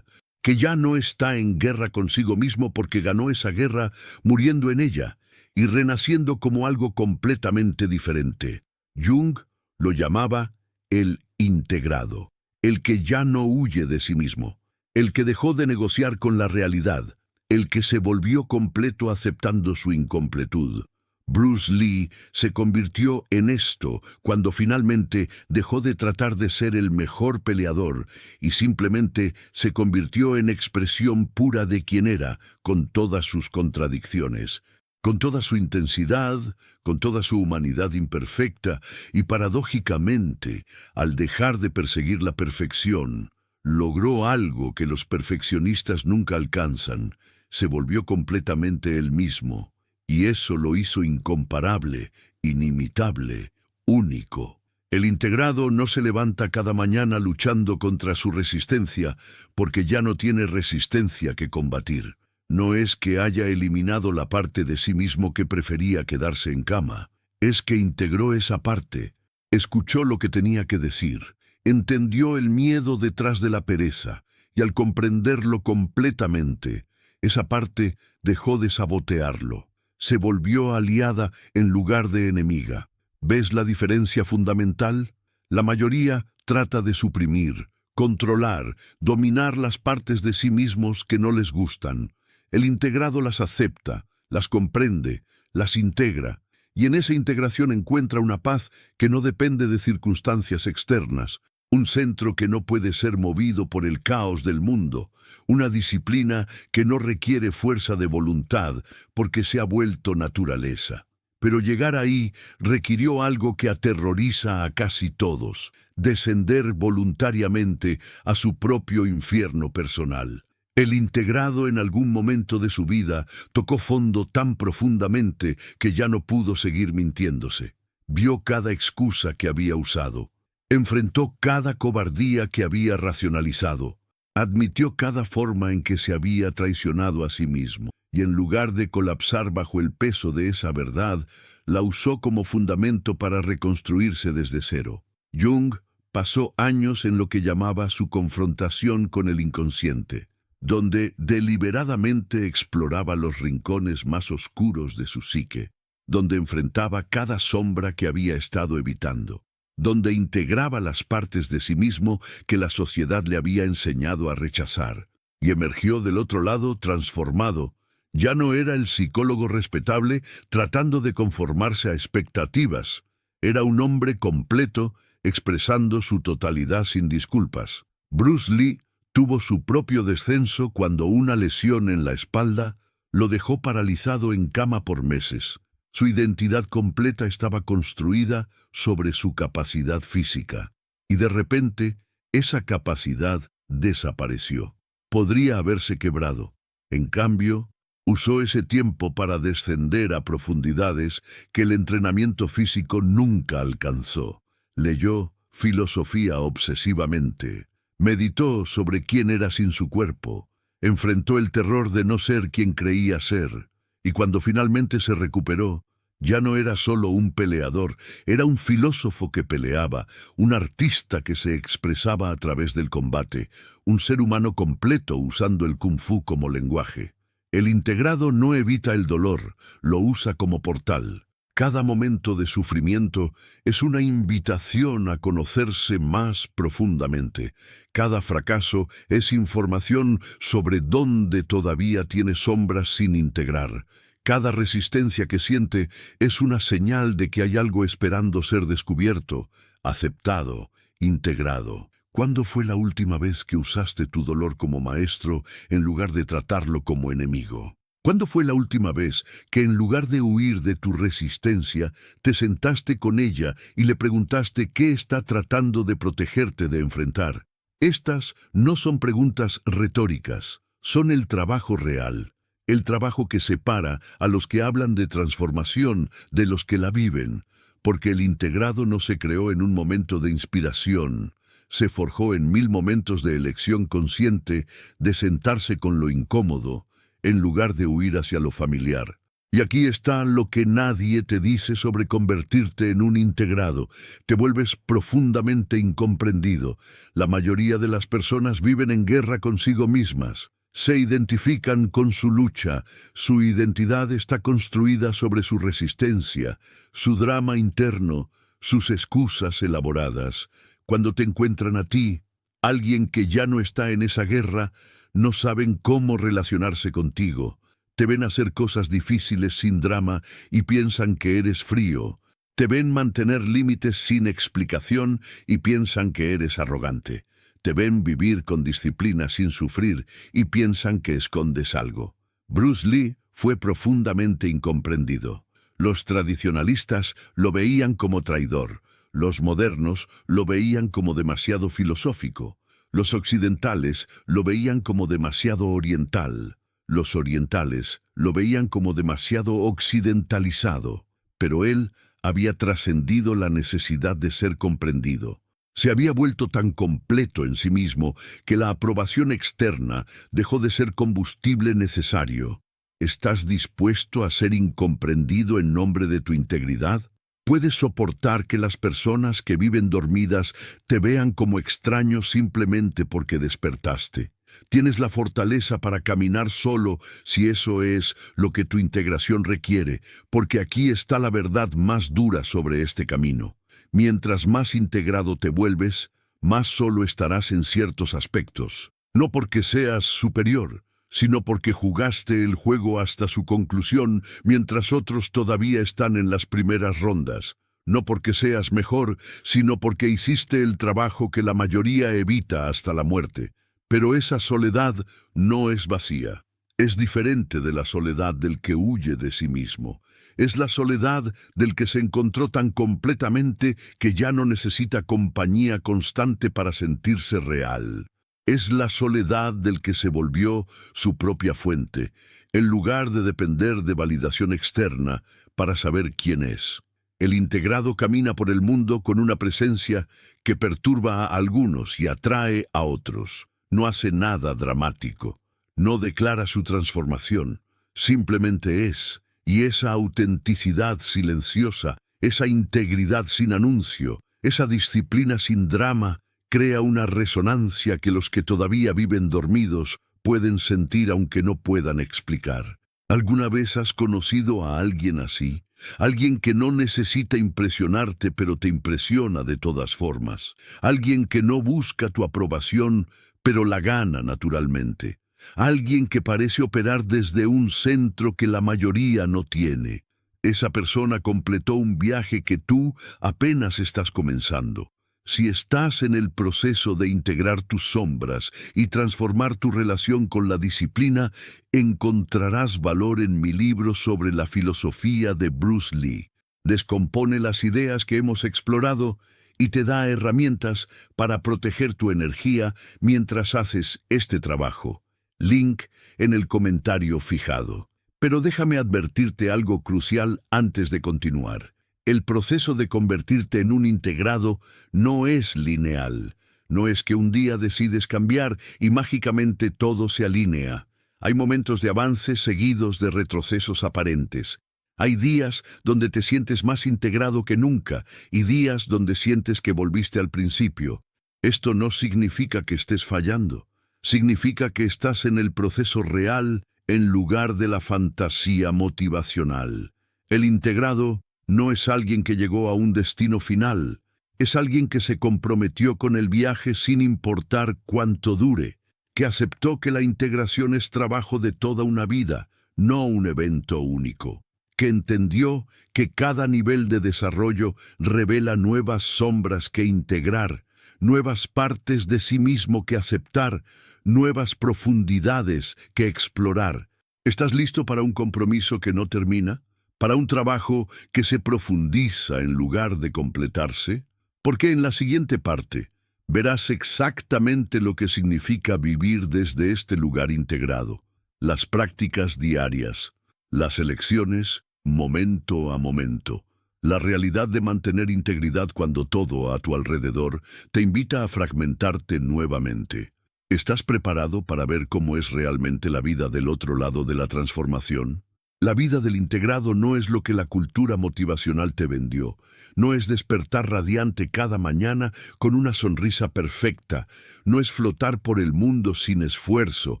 que ya no está en guerra consigo mismo porque ganó esa guerra muriendo en ella y renaciendo como algo completamente diferente. Jung lo llamaba el integrado, el que ya no huye de sí mismo, el que dejó de negociar con la realidad, el que se volvió completo aceptando su incompletud. Bruce Lee se convirtió en esto cuando finalmente dejó de tratar de ser el mejor peleador y simplemente se convirtió en expresión pura de quien era, con todas sus contradicciones, con toda su intensidad, con toda su humanidad imperfecta y paradójicamente, al dejar de perseguir la perfección, logró algo que los perfeccionistas nunca alcanzan: se volvió completamente él mismo. Y eso lo hizo incomparable, inimitable, único. El integrado no se levanta cada mañana luchando contra su resistencia, porque ya no tiene resistencia que combatir. No es que haya eliminado la parte de sí mismo que prefería quedarse en cama. Es que integró esa parte, escuchó lo que tenía que decir, entendió el miedo detrás de la pereza, y al comprenderlo completamente, esa parte dejó de sabotearlo. Se volvió aliada en lugar de enemiga. ¿Ves la diferencia fundamental? La mayoría trata de suprimir, controlar, dominar las partes de sí mismos que no les gustan. El integrado las acepta, las comprende, las integra, y en esa integración encuentra una paz que no depende de circunstancias externas, un centro que no puede ser movido por el caos del mundo, una disciplina que no requiere fuerza de voluntad porque se ha vuelto naturaleza. Pero llegar ahí requirió algo que aterroriza a casi todos: descender voluntariamente a su propio infierno personal. El integrado en algún momento de su vida tocó fondo tan profundamente que ya no pudo seguir mintiéndose. Vio cada excusa que había usado. Enfrentó cada cobardía que había racionalizado. Admitió cada forma en que se había traicionado a sí mismo. Y en lugar de colapsar bajo el peso de esa verdad, la usó como fundamento para reconstruirse desde cero. Jung pasó años en lo que llamaba su confrontación con el inconsciente, donde deliberadamente exploraba los rincones más oscuros de su psique, donde enfrentaba cada sombra que había estado evitando, donde integraba las partes de sí mismo que la sociedad le había enseñado a rechazar, y emergió del otro lado transformado. Ya no era el psicólogo respetable tratando de conformarse a expectativas. Era un hombre completo, expresando su totalidad sin disculpas. Bruce Lee tuvo su propio descenso cuando una lesión en la espalda lo dejó paralizado en cama por meses. Su identidad completa estaba construida sobre su capacidad física, y de repente esa capacidad desapareció. Podría haberse quebrado. En cambio, usó ese tiempo para descender a profundidades que el entrenamiento físico nunca alcanzó. Leyó filosofía obsesivamente, meditó sobre quién era sin su cuerpo, enfrentó el terror de no ser quien creía ser, y cuando finalmente se recuperó, ya no era solo un peleador, era un filósofo que peleaba, un artista que se expresaba a través del combate, un ser humano completo usando el kung fu como lenguaje. El integrado no evita el dolor, lo usa como portal. Cada momento de sufrimiento es una invitación a conocerse más profundamente. Cada fracaso es información sobre dónde todavía tiene sombras sin integrar. Cada resistencia que siente es una señal de que hay algo esperando ser descubierto, aceptado, integrado. ¿Cuándo fue la última vez que usaste tu dolor como maestro en lugar de tratarlo como enemigo? ¿Cuándo fue la última vez que en lugar de huir de tu resistencia, te sentaste con ella y le preguntaste qué está tratando de protegerte de enfrentar? Estas no son preguntas retóricas, son el trabajo real, el trabajo que separa a los que hablan de transformación de los que la viven, porque el integrado no se creó en un momento de inspiración, se forjó en 1000 momentos de elección consciente de sentarse con lo incómodo, en lugar de huir hacia lo familiar. Y aquí está lo que nadie te dice sobre convertirte en un integrado. Te vuelves profundamente incomprendido. La mayoría de las personas viven en guerra consigo mismas. Se identifican con su lucha. Su identidad está construida sobre su resistencia, su drama interno, sus excusas elaboradas. Cuando te encuentran a ti, alguien que ya no está en esa guerra, no saben cómo relacionarse contigo. Te ven hacer cosas difíciles sin drama y piensan que eres frío. Te ven mantener límites sin explicación y piensan que eres arrogante. Te ven vivir con disciplina sin sufrir y piensan que escondes algo. Bruce Lee fue profundamente incomprendido. Los tradicionalistas lo veían como traidor. Los modernos lo veían como demasiado filosófico. Los occidentales lo veían como demasiado oriental. Los orientales lo veían como demasiado occidentalizado. Pero él había trascendido la necesidad de ser comprendido. Se había vuelto tan completo en sí mismo que la aprobación externa dejó de ser combustible necesario. ¿Estás dispuesto a ser incomprendido en nombre de tu integridad? ¿Puedes soportar que las personas que viven dormidas te vean como extraño simplemente porque despertaste? ¿Tienes la fortaleza para caminar solo si eso es lo que tu integración requiere? Porque aquí está la verdad más dura sobre este camino. Mientras más integrado te vuelves, más solo estarás en ciertos aspectos. No porque seas superior, sino porque jugaste el juego hasta su conclusión mientras otros todavía están en las primeras rondas. No porque seas mejor, sino porque hiciste el trabajo que la mayoría evita hasta la muerte. Pero esa soledad no es vacía. Es diferente de la soledad del que huye de sí mismo. Es la soledad del que se encontró tan completamente que ya no necesita compañía constante para sentirse real. Es la soledad del que se volvió su propia fuente, en lugar de depender de validación externa para saber quién es. El integrado camina por el mundo con una presencia que perturba a algunos y atrae a otros. No hace nada dramático, no declara su transformación, simplemente es, y esa autenticidad silenciosa, esa integridad sin anuncio, esa disciplina sin drama, crea una resonancia que los que todavía viven dormidos pueden sentir aunque no puedan explicar. ¿Alguna vez has conocido a alguien así? Alguien que no necesita impresionarte pero te impresiona de todas formas. Alguien que no busca tu aprobación pero la gana naturalmente. Alguien que parece operar desde un centro que la mayoría no tiene. Esa persona completó un viaje que tú apenas estás comenzando. Si estás en el proceso de integrar tus sombras y transformar tu relación con la disciplina, encontrarás valor en mi libro sobre la filosofía de Bruce Lee. Descompone las ideas que hemos explorado y te da herramientas para proteger tu energía mientras haces este trabajo. Link en el comentario fijado. Pero déjame advertirte algo crucial antes de continuar. El proceso de convertirte en un integrado no es lineal. No es que un día decides cambiar y mágicamente todo se alinea. Hay momentos de avance seguidos de retrocesos aparentes. Hay días donde te sientes más integrado que nunca y días donde sientes que volviste al principio. Esto no significa que estés fallando. Significa que estás en el proceso real en lugar de la fantasía motivacional. El integrado no es alguien que llegó a un destino final. Es alguien que se comprometió con el viaje sin importar cuánto dure, que aceptó que la integración es trabajo de toda una vida, no un evento único, que entendió que cada nivel de desarrollo revela nuevas sombras que integrar, nuevas partes de sí mismo que aceptar, nuevas profundidades que explorar. ¿Estás listo para un compromiso que no termina? ¿Para un trabajo que se profundiza en lugar de completarse? Porque en la siguiente parte verás exactamente lo que significa vivir desde este lugar integrado, las prácticas diarias, las elecciones momento a momento, la realidad de mantener integridad cuando todo a tu alrededor te invita a fragmentarte nuevamente. ¿Estás preparado para ver cómo es realmente la vida del otro lado de la transformación? La vida del integrado no es lo que la cultura motivacional te vendió. No es despertar radiante cada mañana con una sonrisa perfecta. No es flotar por el mundo sin esfuerzo.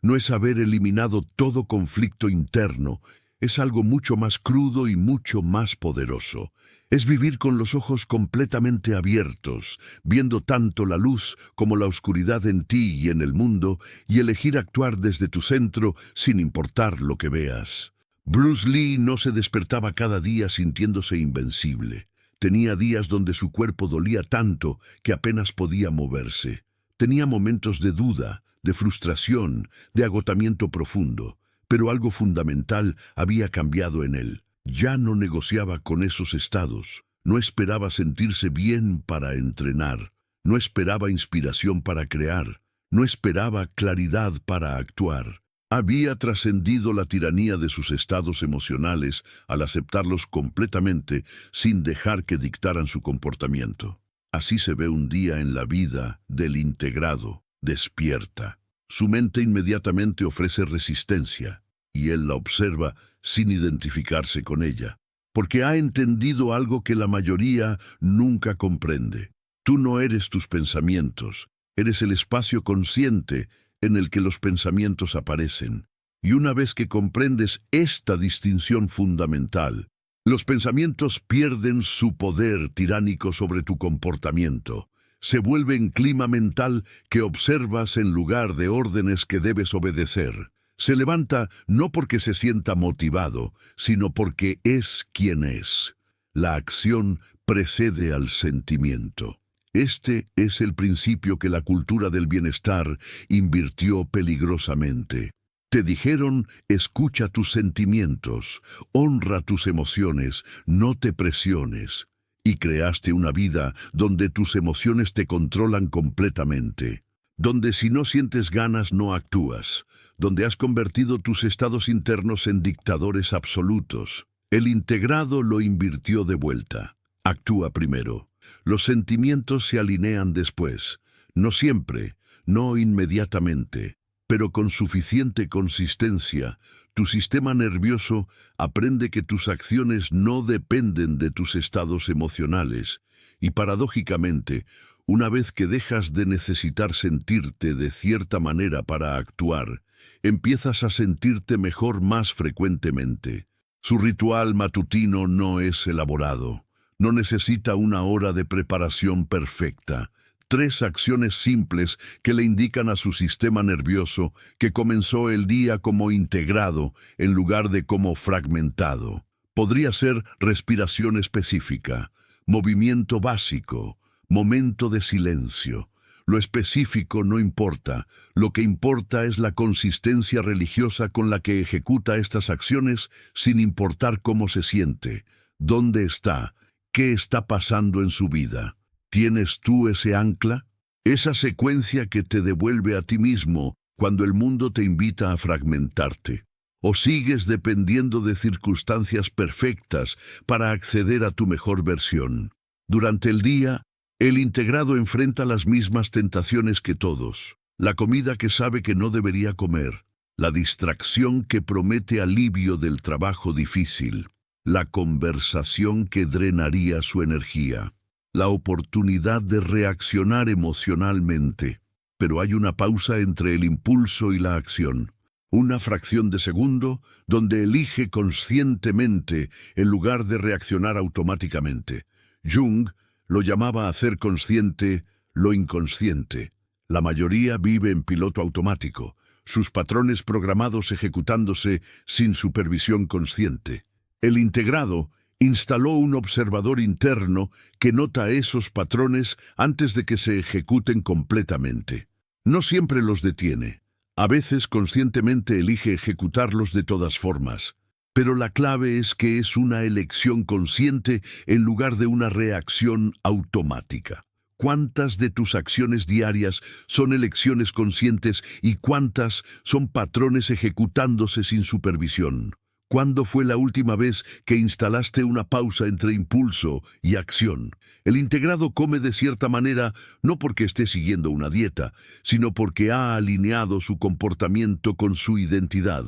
No es haber eliminado todo conflicto interno. es algo mucho más crudo y mucho más poderoso. Es vivir con los ojos completamente abiertos, viendo tanto la luz como la oscuridad en ti y en el mundo, y elegir actuar desde tu centro sin importar lo que veas. Bruce Lee no se despertaba cada día sintiéndose invencible. Tenía días donde su cuerpo dolía tanto que apenas podía moverse. Tenía momentos de duda, de frustración, de agotamiento profundo, pero algo fundamental había cambiado en él. Ya no negociaba con esos estados, no esperaba sentirse bien para entrenar, no esperaba inspiración para crear, no esperaba claridad para actuar. Había trascendido la tiranía de sus estados emocionales al aceptarlos completamente sin dejar que dictaran su comportamiento. Así se ve un día en la vida del integrado, despierta. Su mente inmediatamente ofrece resistencia, y él la observa sin identificarse con ella, porque ha entendido algo que la mayoría nunca comprende. Tú no eres tus pensamientos, eres el espacio consciente en el que los pensamientos aparecen. Y una vez que comprendes esta distinción fundamental, los pensamientos pierden su poder tiránico sobre tu comportamiento. Se vuelven clima mental que observas en lugar de órdenes que debes obedecer. Se levanta no porque se sienta motivado, sino porque es quien es. La acción precede al sentimiento. Este es el principio que la cultura del bienestar invirtió peligrosamente. Te dijeron, escucha tus sentimientos, honra tus emociones, no te presiones. Y creaste una vida donde tus emociones te controlan completamente. Donde si no sientes ganas no actúas, donde has convertido tus estados internos en dictadores absolutos. El integrado lo invirtió de vuelta. Actúa primero. Los sentimientos se alinean después. No siempre, no inmediatamente, pero con suficiente consistencia. Tu sistema nervioso aprende que tus acciones no dependen de tus estados emocionales. Y paradójicamente, una vez que dejas de necesitar sentirte de cierta manera para actuar, empiezas a sentirte mejor más frecuentemente. Su ritual matutino no es elaborado, no necesita una hora de preparación perfecta. 3 acciones simples que le indican a su sistema nervioso que comenzó el día como integrado en lugar de como fragmentado. Podría ser respiración específica, movimiento básico, momento de silencio. Lo específico no importa, lo que importa es la consistencia religiosa con la que ejecuta estas acciones sin importar cómo se siente, dónde está, qué está pasando en su vida. ¿Tienes tú ese ancla? Esa secuencia que te devuelve a ti mismo cuando el mundo te invita a fragmentarte. ¿O sigues dependiendo de circunstancias perfectas para acceder a tu mejor versión? Durante el día, el integrado enfrenta las mismas tentaciones que todos. La comida que sabe que no debería comer. La distracción que promete alivio del trabajo difícil. La conversación que drenaría su energía. La oportunidad de reaccionar emocionalmente. Pero hay una pausa entre el impulso y la acción. Una fracción de segundo donde elige conscientemente en lugar de reaccionar automáticamente. Jung lo llamaba hacer consciente lo inconsciente. La mayoría vive en piloto automático, sus patrones programados ejecutándose sin supervisión consciente. El integrado instaló un observador interno que nota esos patrones antes de que se ejecuten completamente. No siempre los detiene. A veces conscientemente elige ejecutarlos de todas formas. Pero la clave es que es una elección consciente en lugar de una reacción automática. ¿Cuántas de tus acciones diarias son elecciones conscientes y cuántas son patrones ejecutándose sin supervisión? ¿Cuándo fue la última vez que instalaste una pausa entre impulso y acción? El integrado come de cierta manera no porque esté siguiendo una dieta, sino porque ha alineado su comportamiento con su identidad.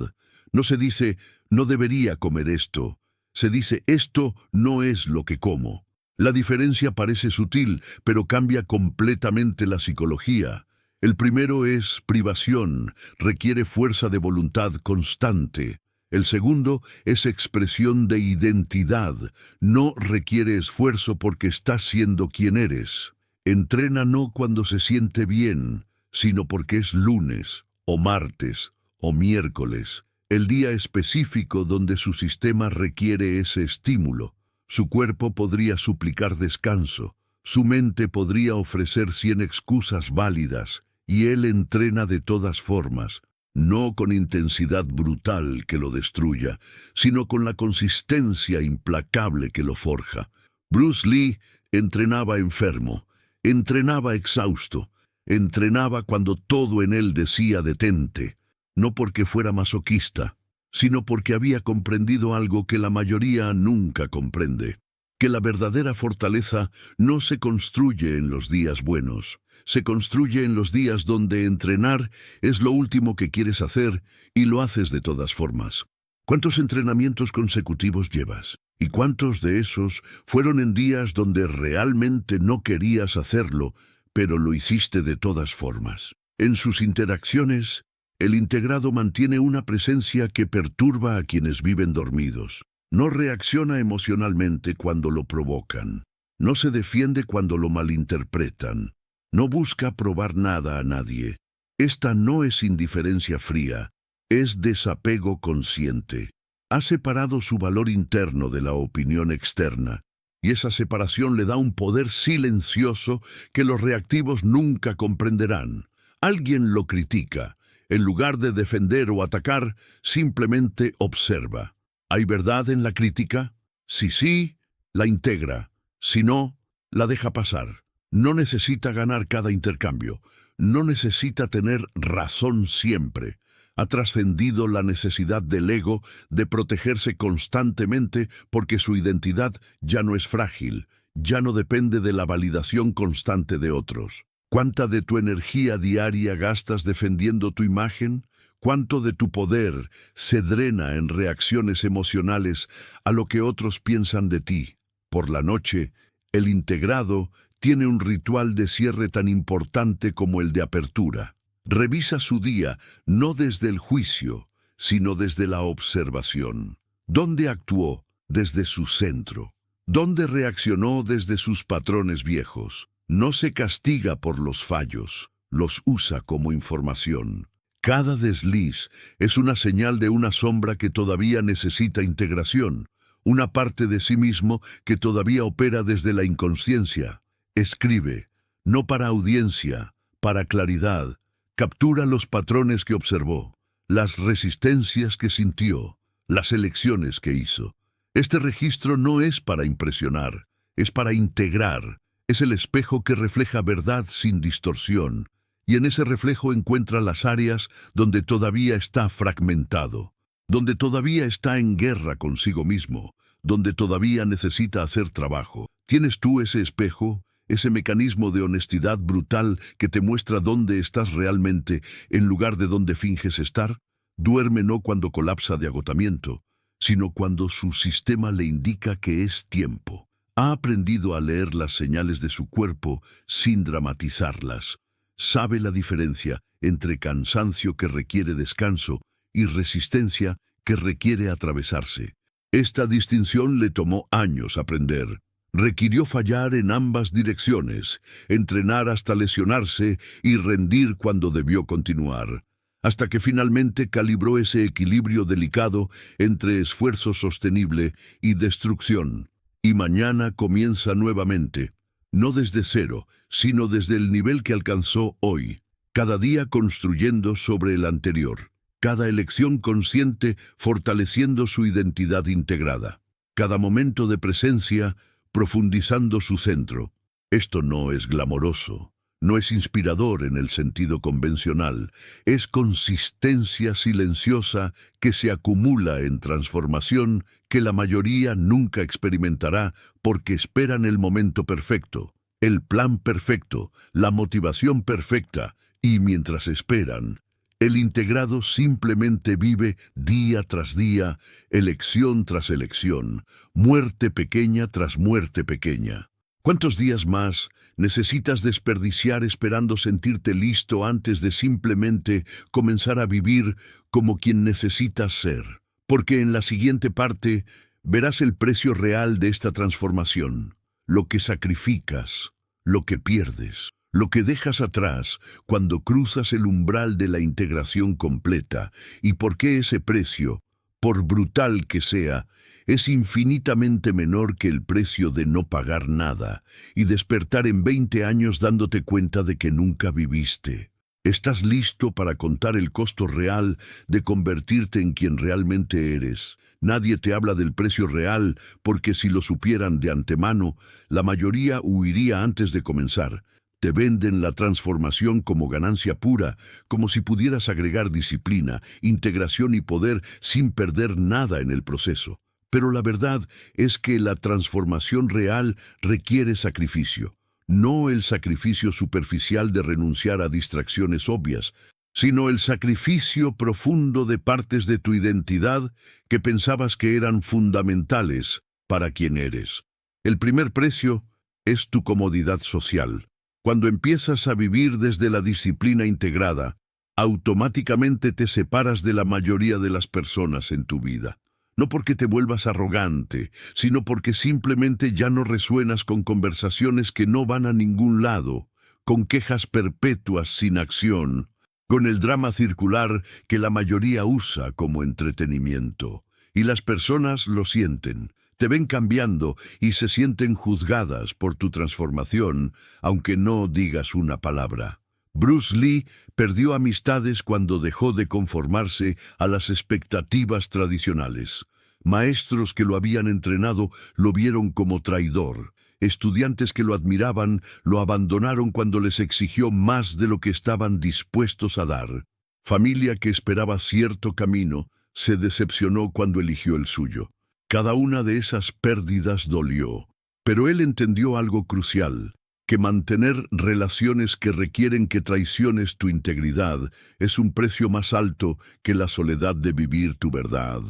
No se dice, no debería comer esto. Se dice, esto no es lo que como. La diferencia parece sutil, pero cambia completamente la psicología. El primero es privación, requiere fuerza de voluntad constante. El segundo es expresión de identidad. No requiere esfuerzo porque estás siendo quien eres. Entrena no cuando se siente bien, sino porque es lunes, o martes, o miércoles, el día específico donde su sistema requiere ese estímulo. Su cuerpo podría suplicar descanso, su mente podría ofrecer 100 excusas válidas, y él entrena de todas formas, no con intensidad brutal que lo destruya, sino con la consistencia implacable que lo forja. Bruce Lee entrenaba enfermo, entrenaba exhausto, entrenaba cuando todo en él decía detente, no porque fuera masoquista, sino porque había comprendido algo que la mayoría nunca comprende, que la verdadera fortaleza no se construye en los días buenos, se construye en los días donde entrenar es lo último que quieres hacer y lo haces de todas formas. ¿Cuántos entrenamientos consecutivos llevas? ¿Y cuántos de esos fueron en días donde realmente no querías hacerlo, pero lo hiciste de todas formas? En sus interacciones, el integrado mantiene una presencia que perturba a quienes viven dormidos. No reacciona emocionalmente cuando lo provocan. No se defiende cuando lo malinterpretan. No busca probar nada a nadie. Esta no es indiferencia fría, es desapego consciente. Ha separado su valor interno de la opinión externa, y esa separación le da un poder silencioso que los reactivos nunca comprenderán. Alguien lo critica. En lugar de defender o atacar, simplemente observa. ¿Hay verdad en la crítica? Si sí, la integra. Si no, la deja pasar. No necesita ganar cada intercambio. No necesita tener razón siempre. Ha trascendido la necesidad del ego de protegerse constantemente porque su identidad ya no es frágil, ya no depende de la validación constante de otros. ¿Cuánta de tu energía diaria gastas defendiendo tu imagen? ¿Cuánto de tu poder se drena en reacciones emocionales a lo que otros piensan de ti? Por la noche, el integrado tiene un ritual de cierre tan importante como el de apertura. Revisa su día no desde el juicio, sino desde la observación. ¿Dónde actuó? Desde su centro. ¿Dónde reaccionó? Desde sus patrones viejos. No se castiga por los fallos, los usa como información. Cada desliz es una señal de una sombra que todavía necesita integración, una parte de sí mismo que todavía opera desde la inconsciencia. Escribe, no para audiencia, para claridad. Captura los patrones que observó, las resistencias que sintió, las elecciones que hizo. Este registro no es para impresionar, es para integrar. Es el espejo que refleja verdad sin distorsión, y en ese reflejo encuentra las áreas donde todavía está fragmentado, donde todavía está en guerra consigo mismo, donde todavía necesita hacer trabajo. ¿Tienes tú ese espejo? Ese mecanismo de honestidad brutal que te muestra dónde estás realmente en lugar de dónde finges estar. Duerme no cuando colapsa de agotamiento, sino cuando su sistema le indica que es tiempo. Ha aprendido a leer las señales de su cuerpo sin dramatizarlas. Sabe la diferencia entre cansancio que requiere descanso y resistencia que requiere atravesarse. Esta distinción le tomó años aprender. Requirió fallar en ambas direcciones, entrenar hasta lesionarse y rendir cuando debió continuar, hasta que finalmente calibró ese equilibrio delicado entre esfuerzo sostenible y destrucción. Y mañana comienza nuevamente, no desde cero, sino desde el nivel que alcanzó hoy, cada día construyendo sobre el anterior, cada elección consciente fortaleciendo su identidad integrada, cada momento de presencia profundizando su centro. Esto no es glamoroso, no es inspirador en el sentido convencional, es consistencia silenciosa que se acumula en transformación que la mayoría nunca experimentará porque esperan el momento perfecto, el plan perfecto, la motivación perfecta, y mientras esperan, el integrado simplemente vive día tras día, elección tras elección, muerte pequeña tras muerte pequeña. ¿Cuántos días más necesitas desperdiciar esperando sentirte listo antes de simplemente comenzar a vivir como quien necesitas ser? porque en la siguiente parte verás el precio real de esta transformación, lo que sacrificas, lo que pierdes, lo que dejas atrás cuando cruzas el umbral de la integración completa y por qué ese precio, por brutal que sea, es infinitamente menor que el precio de no pagar nada y despertar en 20 años dándote cuenta de que nunca viviste. ¿Estás listo para contar el costo real de convertirte en quien realmente eres? Nadie te habla del precio real porque si lo supieran de antemano, la mayoría huiría antes de comenzar. Te venden la transformación como ganancia pura, como si pudieras agregar disciplina, integración y poder sin perder nada en el proceso. Pero la verdad es que la transformación real requiere sacrificio. No el sacrificio superficial de renunciar a distracciones obvias, sino el sacrificio profundo de partes de tu identidad que pensabas que eran fundamentales para quien eres. El primer precio es tu comodidad social. Cuando empiezas a vivir desde la disciplina integrada, automáticamente te separas de la mayoría de las personas en tu vida. No porque te vuelvas arrogante, sino porque simplemente ya no resuenas con conversaciones que no van a ningún lado, con quejas perpetuas sin acción, con el drama circular que la mayoría usa como entretenimiento. Y las personas lo sienten, te ven cambiando y se sienten juzgadas por tu transformación, aunque no digas una palabra. Bruce Lee perdió amistades cuando dejó de conformarse a las expectativas tradicionales. Maestros que lo habían entrenado lo vieron como traidor. Estudiantes que lo admiraban lo abandonaron cuando les exigió más de lo que estaban dispuestos a dar. Familia que esperaba cierto camino se decepcionó cuando eligió el suyo. Cada una de esas pérdidas dolió. Pero él entendió algo crucial, que mantener relaciones que requieren que traiciones tu integridad es un precio más alto que la soledad de vivir tu verdad.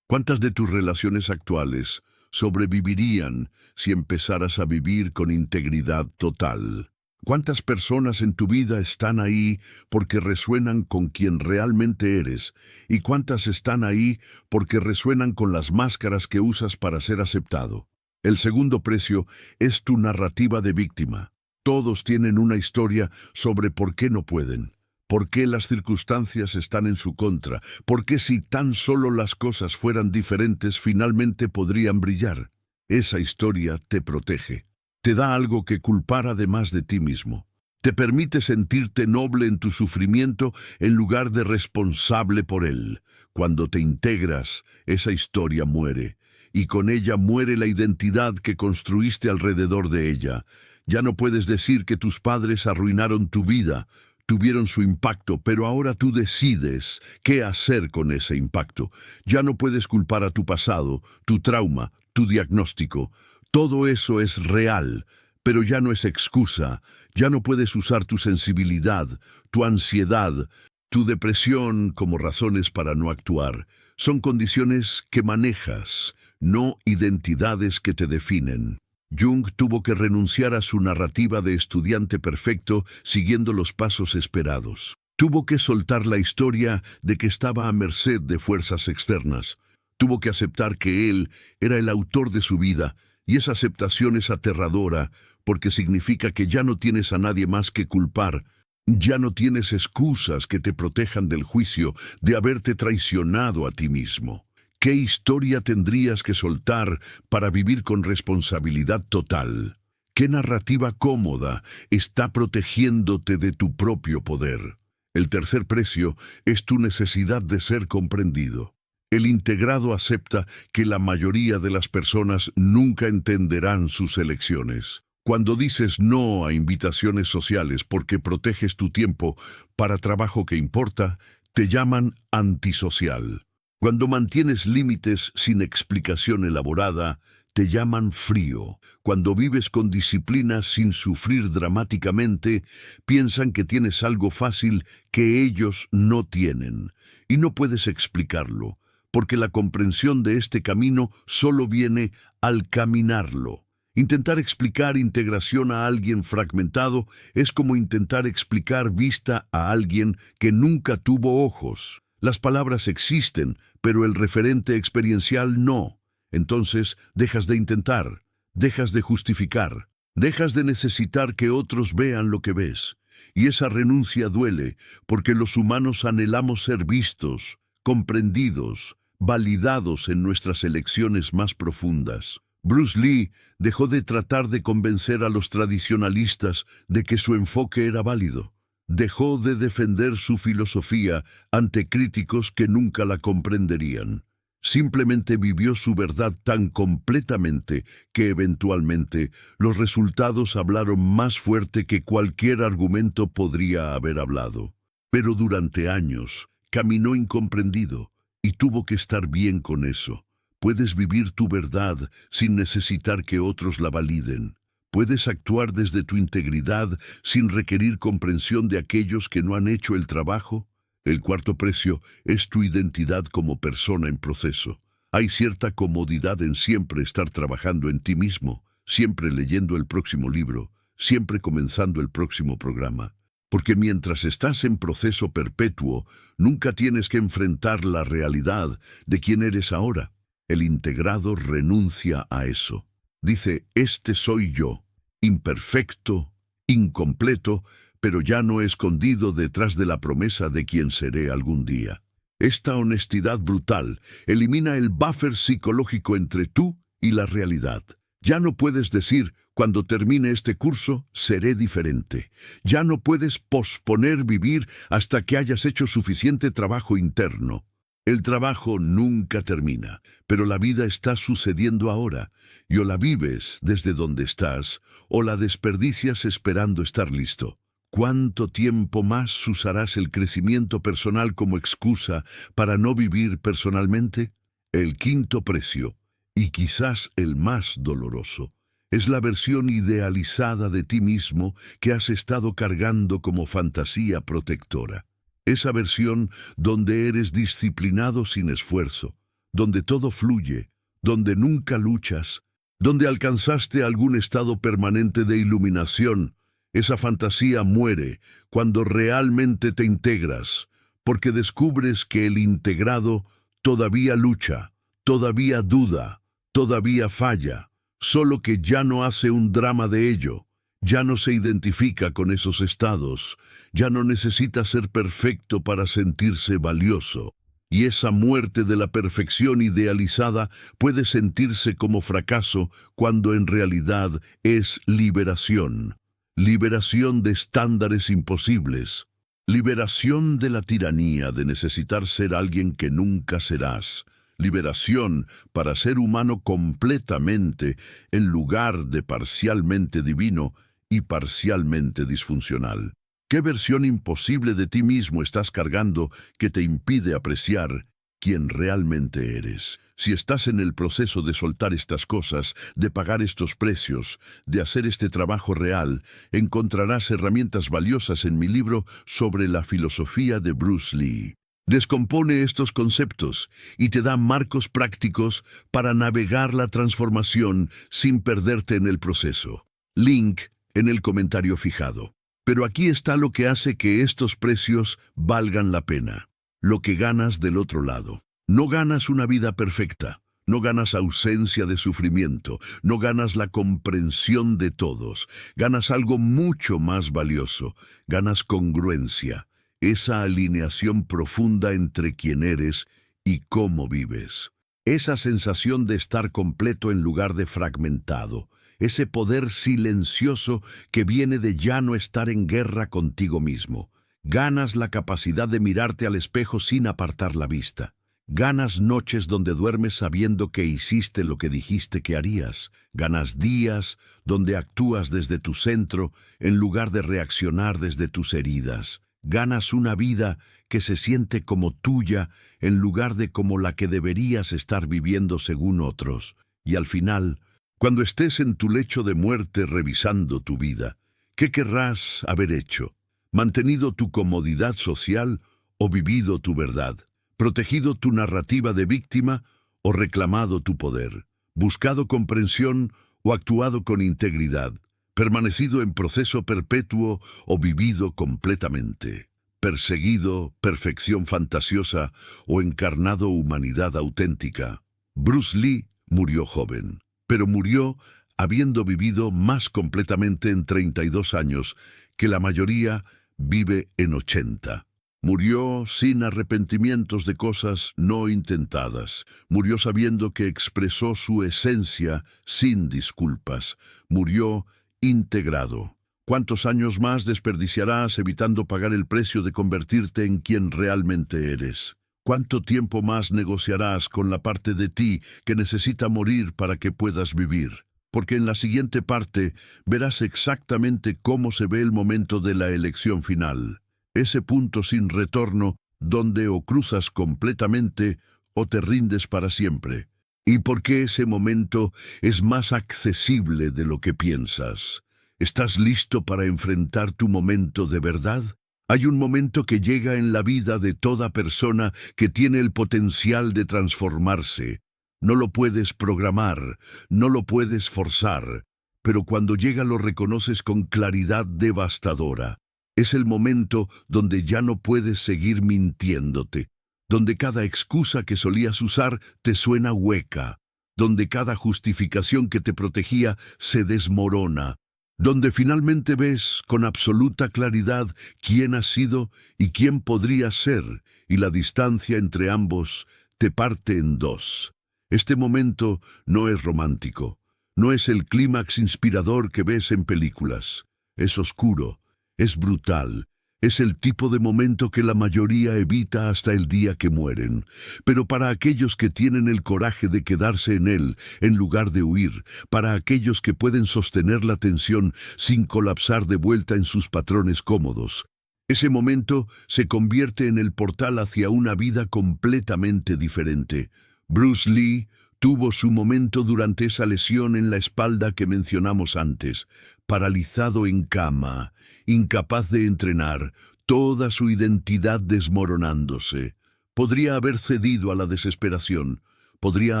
¿Cuántas de tus relaciones actuales sobrevivirían si empezaras a vivir con integridad total? ¿Cuántas personas en tu vida están ahí porque resuenan con quien realmente eres? ¿Y cuántas están ahí porque resuenan con las máscaras que usas para ser aceptado? El segundo precio es tu narrativa de víctima. Todos tienen una historia sobre por qué no pueden, por qué las circunstancias están en su contra, por qué si tan solo las cosas fueran diferentes finalmente podrían brillar. Esa historia te protege. Te da algo que culpar además de ti mismo. Te permite sentirte noble en tu sufrimiento en lugar de responsable por él. Cuando te integras, esa historia muere. Y con ella muere la identidad que construiste alrededor de ella. Ya no puedes decir que tus padres arruinaron tu vida, tuvieron su impacto, pero ahora tú decides qué hacer con ese impacto. Ya no puedes culpar a tu pasado, tu trauma, tu diagnóstico. Todo eso es real, pero ya no es excusa. Ya no puedes usar tu sensibilidad, tu ansiedad, tu depresión como razones para no actuar. Son condiciones que manejas, no identidades que te definen. Jung tuvo que renunciar a su narrativa de estudiante perfecto siguiendo los pasos esperados. Tuvo que soltar la historia de que estaba a merced de fuerzas externas. Tuvo que aceptar que él era el autor de su vida, y esa aceptación es aterradora porque significa que ya no tienes a nadie más que culpar. Ya no tienes excusas que te protejan del juicio de haberte traicionado a ti mismo. ¿Qué historia tendrías que soltar para vivir con responsabilidad total? ¿Qué narrativa cómoda está protegiéndote de tu propio poder? El tercer precio es tu necesidad de ser comprendido. El integrado acepta que la mayoría de las personas nunca entenderán sus elecciones. Cuando dices no a invitaciones sociales porque proteges tu tiempo para trabajo que importa, te llaman antisocial. Cuando mantienes límites sin explicación elaborada, te llaman frío. Cuando vives con disciplina sin sufrir dramáticamente, piensan que tienes algo fácil que ellos no tienen. Y no puedes explicarlo, porque la comprensión de este camino solo viene al caminarlo. Intentar explicar integración a alguien fragmentado es como intentar explicar vista a alguien que nunca tuvo ojos. Las palabras existen, pero el referente experiencial no. Entonces, dejas de intentar, dejas de justificar, dejas de necesitar que otros vean lo que ves. Y esa renuncia duele, porque los humanos anhelamos ser vistos, comprendidos, validados en nuestras elecciones más profundas. Bruce Lee dejó de tratar de convencer a los tradicionalistas de que su enfoque era válido. Dejó de defender su filosofía ante críticos que nunca la comprenderían. Simplemente vivió su verdad tan completamente que eventualmente los resultados hablaron más fuerte que cualquier argumento podría haber hablado. Pero durante años caminó incomprendido y tuvo que estar bien con eso. Puedes vivir tu verdad sin necesitar que otros la validen. Puedes actuar desde tu integridad sin requerir comprensión de aquellos que no han hecho el trabajo. El cuarto precio es tu identidad como persona en proceso. Hay cierta comodidad en siempre estar trabajando en ti mismo, siempre leyendo el próximo libro, siempre comenzando el próximo programa. Porque mientras estás en proceso perpetuo, nunca tienes que enfrentar la realidad de quién eres ahora. El integrado renuncia a eso. Dice, este soy yo, imperfecto, incompleto, pero ya no escondido detrás de la promesa de quien seré algún día. Esta honestidad brutal elimina el buffer psicológico entre tú y la realidad. Ya no puedes decir, cuando termine este curso, seré diferente. Ya no puedes posponer vivir hasta que hayas hecho suficiente trabajo interno. El trabajo nunca termina, pero la vida está sucediendo ahora, y o la vives desde donde estás, o la desperdicias esperando estar listo. ¿Cuánto tiempo más usarás el crecimiento personal como excusa para no vivir personalmente? El quinto precio, y quizás el más doloroso, es la versión idealizada de ti mismo que has estado cargando como fantasía protectora. Esa versión donde eres disciplinado sin esfuerzo, donde todo fluye, donde nunca luchas, donde alcanzaste algún estado permanente de iluminación. Esa fantasía muere cuando realmente te integras, porque descubres que el integrado todavía lucha, todavía duda, todavía falla, solo que ya no hace un drama de ello. Ya no se identifica con esos estados, ya no necesita ser perfecto para sentirse valioso. Y esa muerte de la perfección idealizada puede sentirse como fracaso cuando en realidad es liberación. Liberación de estándares imposibles. Liberación de la tiranía de necesitar ser alguien que nunca serás. Liberación para ser humano completamente en lugar de parcialmente divino y parcialmente disfuncional. ¿Qué versión imposible de ti mismo estás cargando que te impide apreciar quién realmente eres? Si estás en el proceso de soltar estas cosas, de pagar estos precios, de hacer este trabajo real, encontrarás herramientas valiosas en mi libro sobre la filosofía de Bruce Lee. Descompone estos conceptos y te da marcos prácticos para navegar la transformación sin perderte en el proceso. Link en el comentario fijado. Pero aquí está lo que hace que estos precios valgan la pena. Lo que ganas del otro lado. No ganas una vida perfecta. No ganas ausencia de sufrimiento. No ganas la comprensión de todos. Ganas algo mucho más valioso. Ganas congruencia. Esa alineación profunda entre quién eres y cómo vives. Esa sensación de estar completo en lugar de fragmentado. Ese poder silencioso que viene de ya no estar en guerra contigo mismo. Ganas la capacidad de mirarte al espejo sin apartar la vista. Ganas noches donde duermes sabiendo que hiciste lo que dijiste que harías. Ganas días donde actúas desde tu centro en lugar de reaccionar desde tus heridas. Ganas una vida que se siente como tuya en lugar de como la que deberías estar viviendo según otros. Y al final, cuando estés en tu lecho de muerte revisando tu vida, ¿qué querrás haber hecho? ¿Mantenido tu comodidad social o vivido tu verdad? ¿Protegido tu narrativa de víctima o reclamado tu poder? ¿Buscado comprensión o actuado con integridad? ¿Permanecido en proceso perpetuo o vivido completamente? perseguido perfección fantasiosa o encarnado humanidad auténtica. Bruce Lee murió joven, pero murió habiendo vivido más completamente en 32 años que la mayoría vive en 80. Murió sin arrepentimientos de cosas no intentadas. Murió sabiendo que expresó su esencia sin disculpas. Murió integrado. ¿Cuántos años más desperdiciarás evitando pagar el precio de convertirte en quien realmente eres? ¿Cuánto tiempo más negociarás con la parte de ti que necesita morir para que puedas vivir? Porque en la siguiente parte verás exactamente cómo se ve el momento de la elección final. Ese punto sin retorno donde o cruzas completamente o te rindes para siempre. Y porque ese momento es más accesible de lo que piensas. ¿Estás listo para enfrentar tu momento de verdad? Hay un momento que llega en la vida de toda persona que tiene el potencial de transformarse. No lo puedes programar, no lo puedes forzar, pero cuando llega lo reconoces con claridad devastadora. Es el momento donde ya no puedes seguir mintiéndote, donde cada excusa que solías usar te suena hueca, donde cada justificación que te protegía se desmorona, donde finalmente ves con absoluta claridad quién has sido y quién podrías ser, y la distancia entre ambos te parte en dos. Este momento no es romántico, no es el clímax inspirador que ves en películas. Es oscuro, es brutal, es el tipo de momento que la mayoría evita hasta el día que mueren. Pero para aquellos que tienen el coraje de quedarse en él, en lugar de huir, para aquellos que pueden sostener la tensión sin colapsar de vuelta en sus patrones cómodos, ese momento se convierte en el portal hacia una vida completamente diferente. Bruce Lee tuvo su momento durante esa lesión en la espalda que mencionamos antes, paralizado en cama, incapaz de entrenar, toda su identidad desmoronándose. Podría haber cedido a la desesperación, podría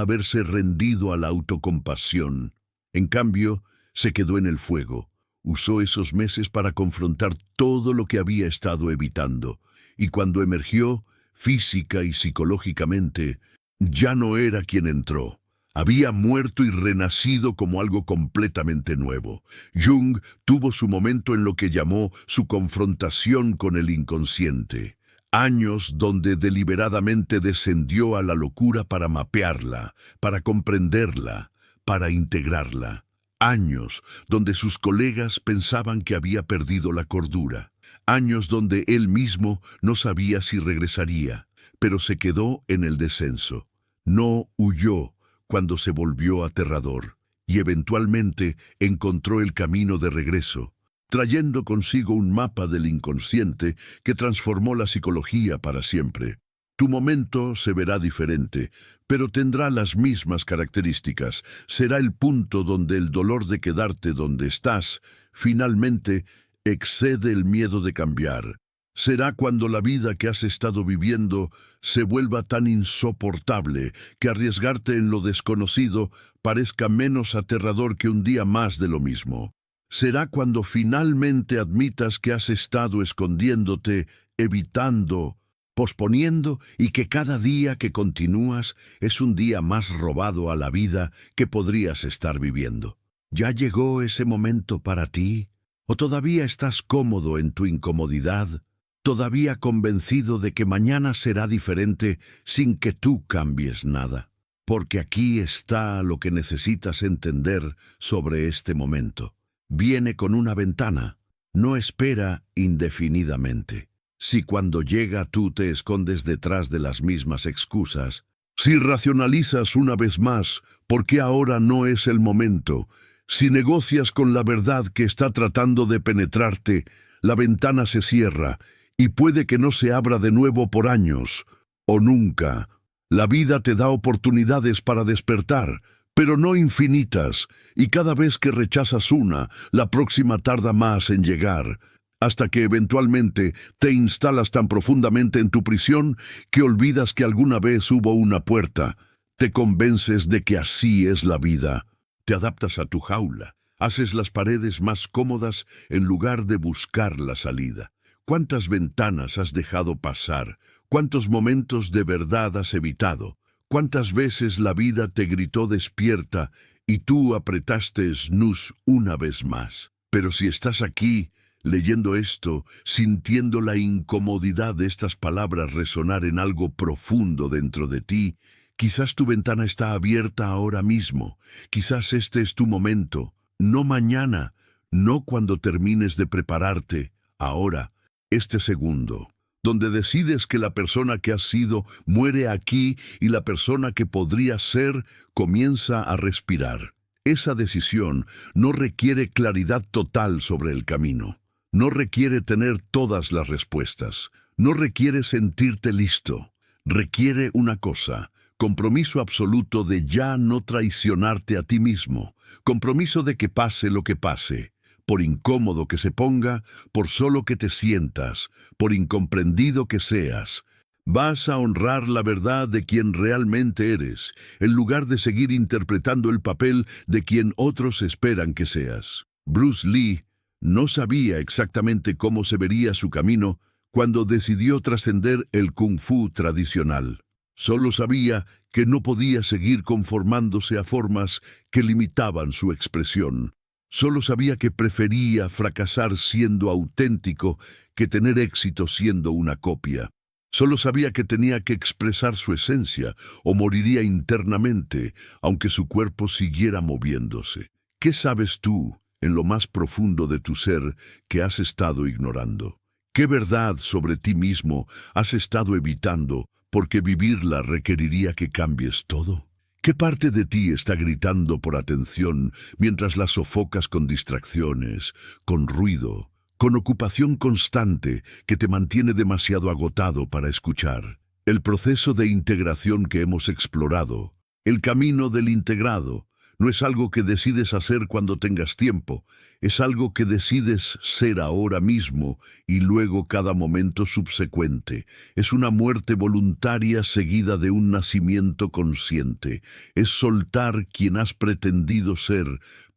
haberse rendido a la autocompasión. En cambio, se quedó en el fuego. Usó esos meses para confrontar todo lo que había estado evitando, y cuando emergió, física y psicológicamente, ya no era quien entró. Había muerto y renacido como algo completamente nuevo. Jung tuvo su momento en lo que llamó su confrontación con el inconsciente. Años donde deliberadamente descendió a la locura para mapearla, para comprenderla, para integrarla. Años donde sus colegas pensaban que había perdido la cordura. Años donde él mismo no sabía si regresaría, pero se quedó en el descenso. No huyó cuando se volvió aterrador, y eventualmente encontró el camino de regreso, trayendo consigo un mapa del inconsciente que transformó la psicología para siempre. Tu momento se verá diferente, pero tendrá las mismas características. Será el punto donde el dolor de quedarte donde estás, finalmente, excede el miedo de cambiar. Será cuando la vida que has estado viviendo se vuelva tan insoportable que arriesgarte en lo desconocido parezca menos aterrador que un día más de lo mismo. Será cuando finalmente admitas que has estado escondiéndote, evitando, posponiendo y que cada día que continúas es un día más robado a la vida que podrías estar viviendo. ¿Ya llegó ese momento para ti? ¿O todavía estás cómodo en tu incomodidad? ¿Todavía convencido de que mañana será diferente sin que tú cambies nada? Porque aquí está lo que necesitas entender sobre este momento. Viene con una ventana. No espera indefinidamente. Si cuando llega tú te escondes detrás de las mismas excusas, si racionalizas una vez más por qué ahora no es el momento, si negocias con la verdad que está tratando de penetrarte, la ventana se cierra y puede que no se abra de nuevo por años o nunca. La vida te da oportunidades para despertar, pero no infinitas, y cada vez que rechazas una, la próxima tarda más en llegar, hasta que eventualmente te instalas tan profundamente en tu prisión que olvidas que alguna vez hubo una puerta. Te convences de que así es la vida. Te adaptas a tu jaula, haces las paredes más cómodas en lugar de buscar la salida. ¿Cuántas ventanas has dejado pasar? ¿Cuántos momentos de verdad has evitado? ¿Cuántas veces la vida te gritó despierta y tú apretaste snooze una vez más? Pero si estás aquí, leyendo esto, sintiendo la incomodidad de estas palabras resonar en algo profundo dentro de ti, quizás tu ventana está abierta ahora mismo. Quizás este es tu momento. No mañana, no cuando termines de prepararte, ahora, este segundo, donde decides que la persona que has sido muere aquí y la persona que podría ser comienza a respirar. Esa decisión no requiere claridad total sobre el camino. No requiere tener todas las respuestas. No requiere sentirte listo. Requiere una cosa: compromiso absoluto de ya no traicionarte a ti mismo. Compromiso de que pase lo que pase, por incómodo que se ponga, por solo que te sientas, por incomprendido que seas. Vas a honrar la verdad de quien realmente eres, en lugar de seguir interpretando el papel de quien otros esperan que seas. Bruce Lee no sabía exactamente cómo se vería su camino cuando decidió trascender el kung fu tradicional. Solo sabía que no podía seguir conformándose a formas que limitaban su expresión. Solo sabía que prefería fracasar siendo auténtico que tener éxito siendo una copia. Solo sabía que tenía que expresar su esencia o moriría internamente, aunque su cuerpo siguiera moviéndose. ¿Qué sabes tú, en lo más profundo de tu ser, que has estado ignorando? ¿Qué verdad sobre ti mismo has estado evitando porque vivirla requeriría que cambies todo? ¿Qué parte de ti está gritando por atención mientras la sofocas con distracciones, con ruido, con ocupación constante que te mantiene demasiado agotado para escuchar? El proceso de integración que hemos explorado, el camino del integrado, no es algo que decides hacer cuando tengas tiempo, es algo que decides ser ahora mismo y luego cada momento subsecuente. Es una muerte voluntaria seguida de un nacimiento consciente. Es soltar quien has pretendido ser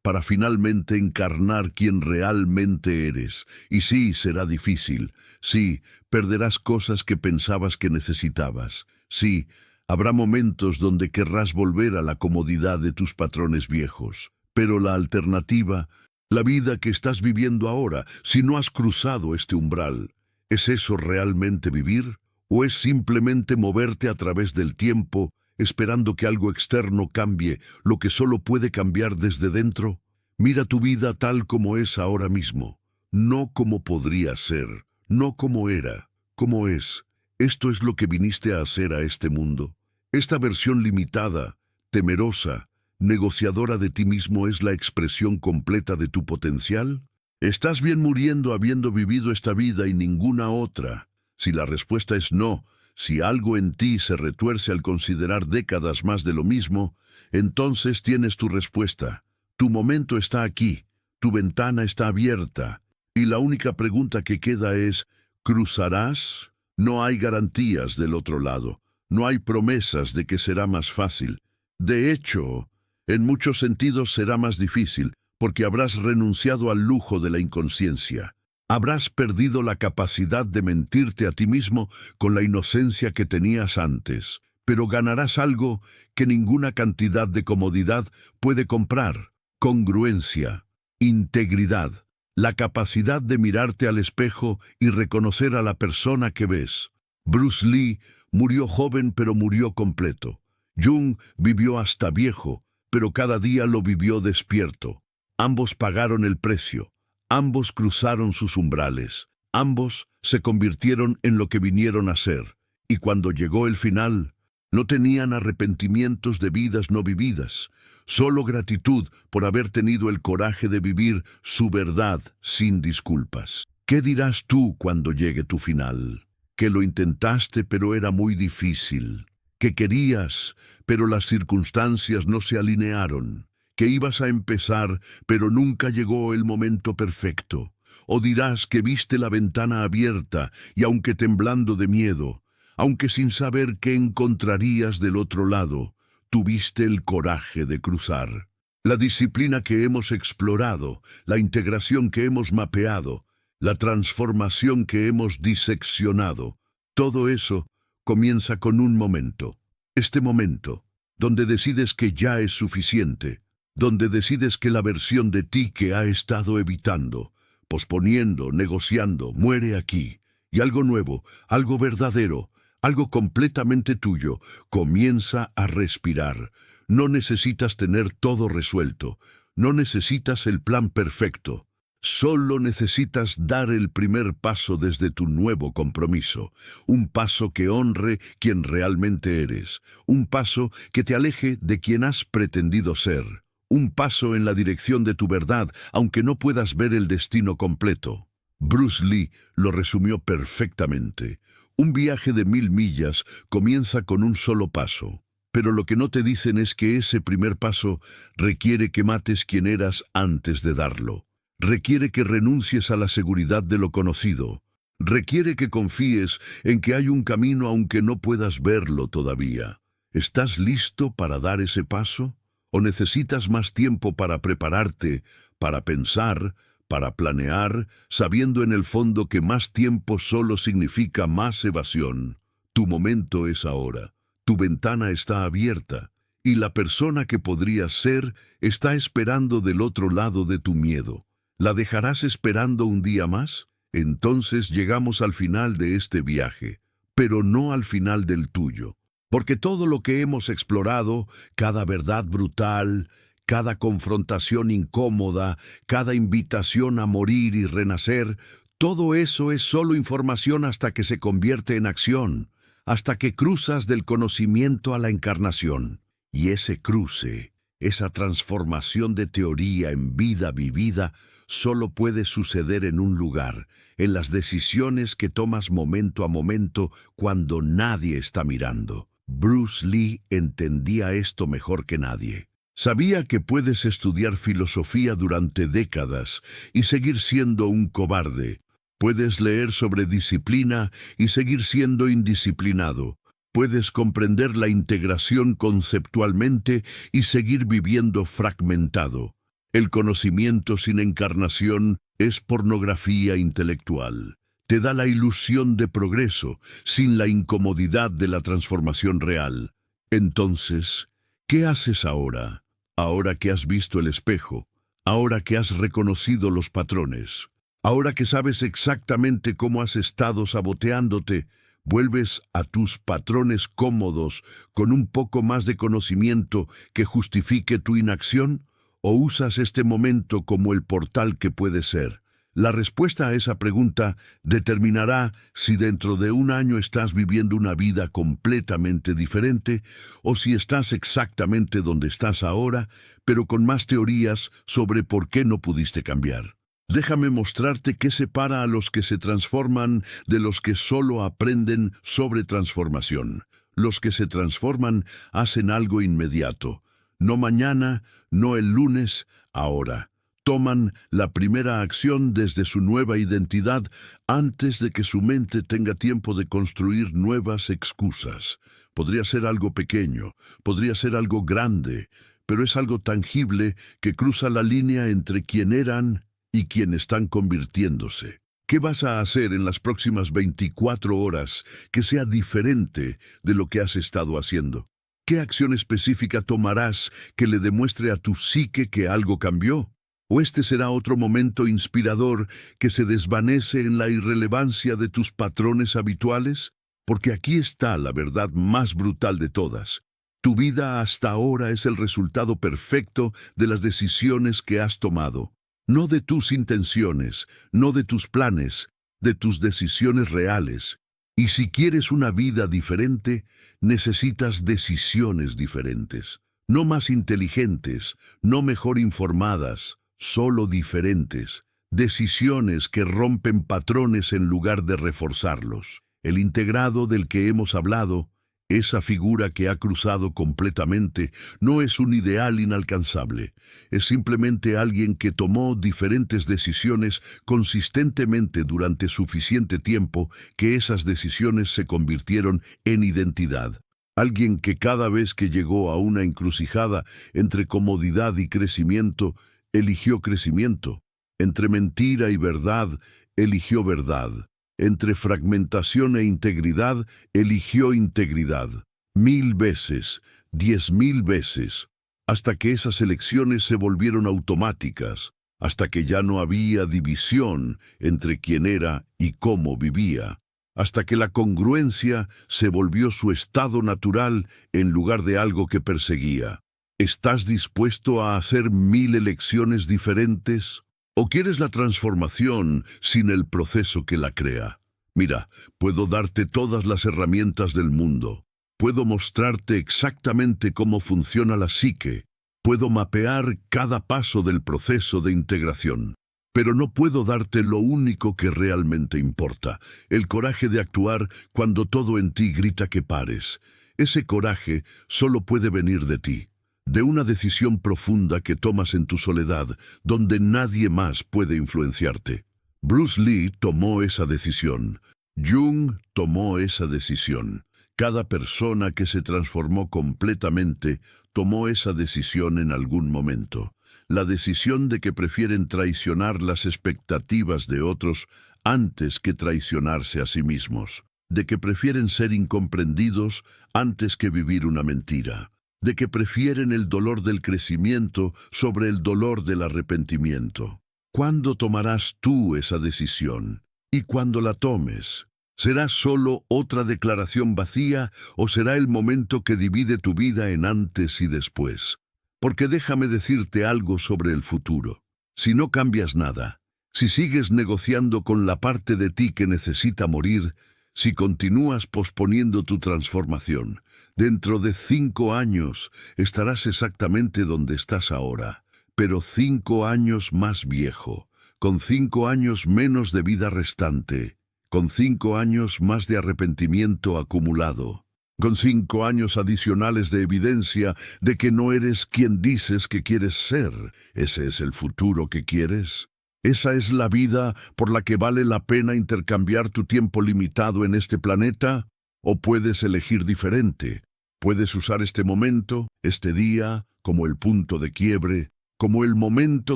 para finalmente encarnar quien realmente eres. Y sí, será difícil. Sí, perderás cosas que pensabas que necesitabas. Sí, habrá momentos donde querrás volver a la comodidad de tus patrones viejos. Pero la alternativa, la vida que estás viviendo ahora, si no has cruzado este umbral, ¿es eso realmente vivir? ¿O es simplemente moverte a través del tiempo, esperando que algo externo cambie lo que solo puede cambiar desde dentro? Mira tu vida tal como es ahora mismo, no como podría ser, no como era, como es. Esto es lo que viniste a hacer a este mundo. Esta versión limitada, temerosa, negociadora de ti mismo es la expresión completa de tu potencial. ¿Estás bien muriendo habiendo vivido esta vida y ninguna otra? Si la respuesta es no, si algo en ti se retuerce al considerar décadas más de lo mismo, entonces tienes tu respuesta. Tu momento está aquí, tu ventana está abierta, y la única pregunta que queda es, ¿cruzarás? No hay garantías del otro lado. No hay promesas de que será más fácil. De hecho, en muchos sentidos será más difícil, porque habrás renunciado al lujo de la inconsciencia. Habrás perdido la capacidad de mentirte a ti mismo con la inocencia que tenías antes, pero ganarás algo que ninguna cantidad de comodidad puede comprar: congruencia, integridad, la capacidad de mirarte al espejo y reconocer a la persona que ves. Bruce Lee murió joven, pero murió completo. Jung vivió hasta viejo, pero cada día lo vivió despierto. Ambos pagaron el precio. Ambos cruzaron sus umbrales. Ambos se convirtieron en lo que vinieron a ser. Y cuando llegó el final, no tenían arrepentimientos de vidas no vividas, solo gratitud por haber tenido el coraje de vivir su verdad sin disculpas. ¿Qué dirás tú cuando llegue tu final? Que lo intentaste pero era muy difícil, que querías pero las circunstancias no se alinearon, que ibas a empezar pero nunca llegó el momento perfecto. O dirás que viste la ventana abierta y aunque temblando de miedo, aunque sin saber qué encontrarías del otro lado, tuviste el coraje de cruzar. La disciplina que hemos explorado, la integración que hemos mapeado, la transformación que hemos diseccionado, todo eso comienza con un momento. Este momento, donde decides que ya es suficiente, donde decides que la versión de ti que ha estado evitando, posponiendo, negociando, muere aquí, y algo nuevo, algo verdadero, algo completamente tuyo, comienza a respirar. No necesitas tener todo resuelto, no necesitas el plan perfecto. Solo necesitas dar el primer paso desde tu nuevo compromiso, un paso que honre quien realmente eres, un paso que te aleje de quien has pretendido ser, un paso en la dirección de tu verdad, aunque no puedas ver el destino completo. Bruce Lee lo resumió perfectamente. Un viaje de 1000 millas comienza con un solo paso, pero lo que no te dicen es que ese primer paso requiere que mates quien eras antes de darlo. Requiere que renuncies a la seguridad de lo conocido. Requiere que confíes en que hay un camino aunque no puedas verlo todavía. ¿Estás listo para dar ese paso? ¿O necesitas más tiempo para prepararte, para pensar, para planear, sabiendo en el fondo que más tiempo solo significa más evasión? Tu momento es ahora. Tu ventana está abierta y la persona que podrías ser está esperando del otro lado de tu miedo. ¿La dejarás esperando un día más? Entonces llegamos al final de este viaje, pero no al final del tuyo. Porque todo lo que hemos explorado, cada verdad brutal, cada confrontación incómoda, cada invitación a morir y renacer, todo eso es solo información hasta que se convierte en acción, hasta que cruzas del conocimiento a la encarnación. Y ese cruce, esa transformación de teoría en vida vivida, solo puede suceder en un lugar, en las decisiones que tomas momento a momento cuando nadie está mirando. Bruce Lee entendía esto mejor que nadie. Sabía que puedes estudiar filosofía durante décadas y seguir siendo un cobarde. Puedes leer sobre disciplina y seguir siendo indisciplinado. Puedes comprender la integración conceptualmente y seguir viviendo fragmentado. El conocimiento sin encarnación es pornografía intelectual. Te da la ilusión de progreso, sin la incomodidad de la transformación real. Entonces, ¿qué haces ahora? Ahora que has visto el espejo, ahora que has reconocido los patrones, ahora que sabes exactamente cómo has estado saboteándote, ¿vuelves a tus patrones cómodos con un poco más de conocimiento que justifique tu inacción? ¿O usas este momento como el portal que puede ser? La respuesta a esa pregunta determinará si dentro de un año estás viviendo una vida completamente diferente o si estás exactamente donde estás ahora, pero con más teorías sobre por qué no pudiste cambiar. Déjame mostrarte qué separa a los que se transforman de los que solo aprenden sobre transformación. Los que se transforman hacen algo inmediato. No mañana, no el lunes, ahora. Toman la primera acción desde su nueva identidad antes de que su mente tenga tiempo de construir nuevas excusas. Podría ser algo pequeño, podría ser algo grande, pero es algo tangible que cruza la línea entre quién eran y quién están convirtiéndose. ¿Qué vas a hacer en las próximas 24 horas que sea diferente de lo que has estado haciendo? ¿Qué acción específica tomarás que le demuestre a tu psique que algo cambió? ¿O este será otro momento inspirador que se desvanece en la irrelevancia de tus patrones habituales? Porque aquí está la verdad más brutal de todas. Tu vida hasta ahora es el resultado perfecto de las decisiones que has tomado. No de tus intenciones, no de tus planes, de tus decisiones reales. Y si quieres una vida diferente, necesitas decisiones diferentes. No más inteligentes, no mejor informadas, solo diferentes. Decisiones que rompen patrones en lugar de reforzarlos. El integrado del que hemos hablado, esa figura que ha cruzado completamente, no es un ideal inalcanzable. Es simplemente alguien que tomó diferentes decisiones consistentemente durante suficiente tiempo que esas decisiones se convirtieron en identidad. Alguien que cada vez que llegó a una encrucijada entre comodidad y crecimiento, eligió crecimiento. Entre mentira y verdad, eligió verdad. Entre fragmentación e integridad, eligió integridad. 1000 veces, 10.000 veces, hasta que esas elecciones se volvieron automáticas, hasta que ya no había división entre quién era y cómo vivía, hasta que la congruencia se volvió su estado natural en lugar de algo que perseguía. ¿Estás dispuesto a hacer 1000 elecciones diferentes? ¿O quieres la transformación sin el proceso que la crea? Mira, puedo darte todas las herramientas del mundo. Puedo mostrarte exactamente cómo funciona la psique. Puedo mapear cada paso del proceso de integración. Pero no puedo darte lo único que realmente importa, el coraje de actuar cuando todo en ti grita que pares. Ese coraje solo puede venir de ti, de una decisión profunda que tomas en tu soledad, donde nadie más puede influenciarte. Bruce Lee tomó esa decisión. Jung tomó esa decisión. Cada persona que se transformó completamente tomó esa decisión en algún momento. La decisión de que prefieren traicionar las expectativas de otros antes que traicionarse a sí mismos. De que prefieren ser incomprendidos antes que vivir una mentira. De que prefieren el dolor del crecimiento sobre el dolor del arrepentimiento. ¿Cuándo tomarás tú esa decisión? ¿Y cuándo la tomes? ¿Será solo otra declaración vacía o será el momento que divide tu vida en antes y después? Porque déjame decirte algo sobre el futuro. Si no cambias nada, si sigues negociando con la parte de ti que necesita morir, si continúas posponiendo tu transformación, dentro de 5 años estarás exactamente donde estás ahora, pero 5 años más viejo, con 5 años menos de vida restante, con 5 años más de arrepentimiento acumulado, con 5 años adicionales de evidencia de que no eres quien dices que quieres ser. ¿Ese es el futuro que quieres? ¿Esa es la vida por la que vale la pena intercambiar tu tiempo limitado en este planeta? ¿O puedes elegir diferente? Puedes usar este momento, este día, como el punto de quiebre, como el momento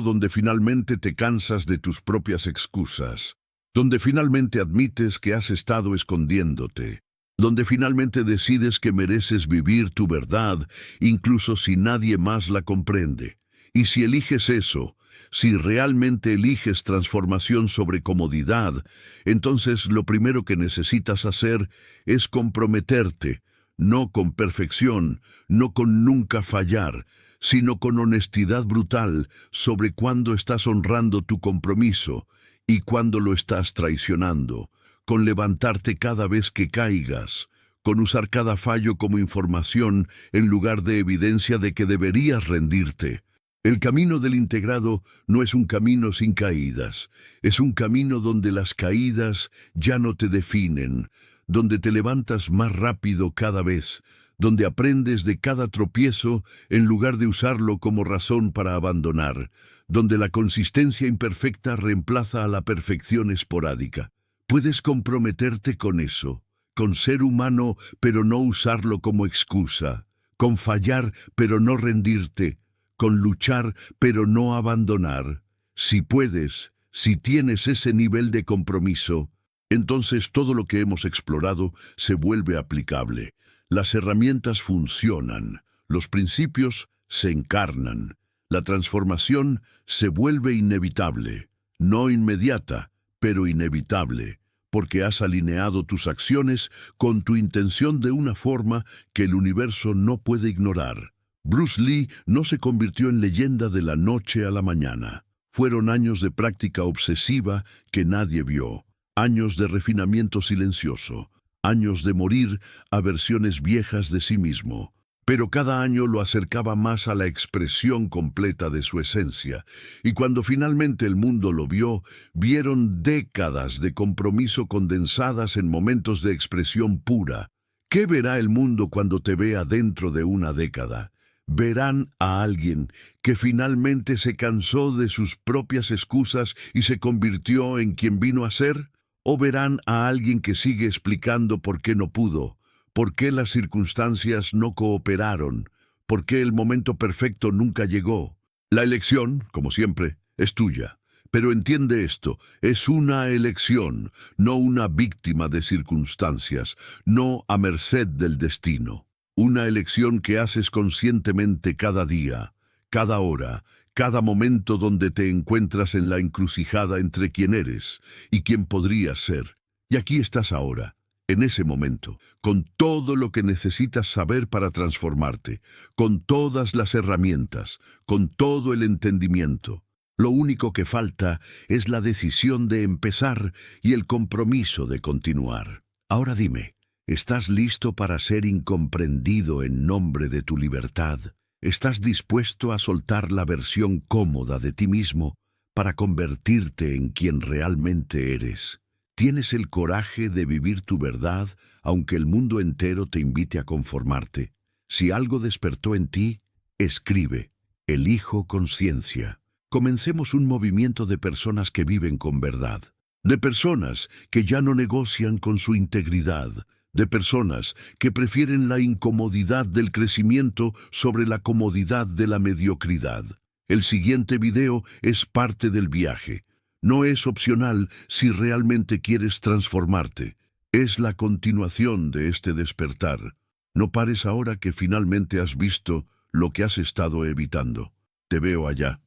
donde finalmente te cansas de tus propias excusas, donde finalmente admites que has estado escondiéndote, donde finalmente decides que mereces vivir tu verdad, incluso si nadie más la comprende. Y si eliges eso, si realmente eliges transformación sobre comodidad, entonces lo primero que necesitas hacer es comprometerte, no con perfección, no con nunca fallar, sino con honestidad brutal sobre cuándo estás honrando tu compromiso y cuándo lo estás traicionando, con levantarte cada vez que caigas, con usar cada fallo como información en lugar de evidencia de que deberías rendirte. El camino del integrado no es un camino sin caídas, es un camino donde las caídas ya no te definen, donde te levantas más rápido cada vez, donde aprendes de cada tropiezo en lugar de usarlo como razón para abandonar, donde la consistencia imperfecta reemplaza a la perfección esporádica. Puedes comprometerte con eso, con ser humano pero no usarlo como excusa, con fallar pero no rendirte, con luchar pero no abandonar. Si puedes, si tienes ese nivel de compromiso, entonces todo lo que hemos explorado se vuelve aplicable. Las herramientas funcionan, los principios se encarnan, la transformación se vuelve inevitable, no inmediata, pero inevitable, porque has alineado tus acciones con tu intención de una forma que el universo no puede ignorar. Bruce Lee no se convirtió en leyenda de la noche a la mañana. Fueron años de práctica obsesiva que nadie vio, años de refinamiento silencioso, años de morir a versiones viejas de sí mismo. Pero cada año lo acercaba más a la expresión completa de su esencia, y cuando finalmente el mundo lo vio, vieron décadas de compromiso condensadas en momentos de expresión pura. ¿Qué verá el mundo cuando te vea dentro de una década? Verán a alguien que finalmente se cansó de sus propias excusas y se convirtió en quien vino a ser, o verán a alguien que sigue explicando por qué no pudo, por qué las circunstancias no cooperaron, por qué el momento perfecto nunca llegó. La elección, como siempre, es tuya, Pero entiende esto, es una elección, no una víctima de circunstancias, no a merced del destino. Una elección que haces conscientemente cada día, cada hora, cada momento donde te encuentras en la encrucijada entre quién eres y quién podrías ser. Y aquí estás ahora, en ese momento, con todo lo que necesitas saber para transformarte, con todas las herramientas, con todo el entendimiento. Lo único que falta es la decisión de empezar y el compromiso de continuar. Ahora dime, ¿estás listo para ser incomprendido en nombre de tu libertad? ¿Estás dispuesto a soltar la versión cómoda de ti mismo para convertirte en quien realmente eres? ¿Tienes el coraje de vivir tu verdad aunque el mundo entero te invite a conformarte? Si algo despertó en ti, escribe, elijo conciencia. Comencemos un movimiento de personas que viven con verdad, de personas que ya no negocian con su integridad, de personas que prefieren la incomodidad del crecimiento sobre la comodidad de la mediocridad. El siguiente video es parte del viaje. No es opcional si realmente quieres transformarte. Es la continuación de este despertar. No pares ahora que finalmente has visto lo que has estado evitando. Te veo allá.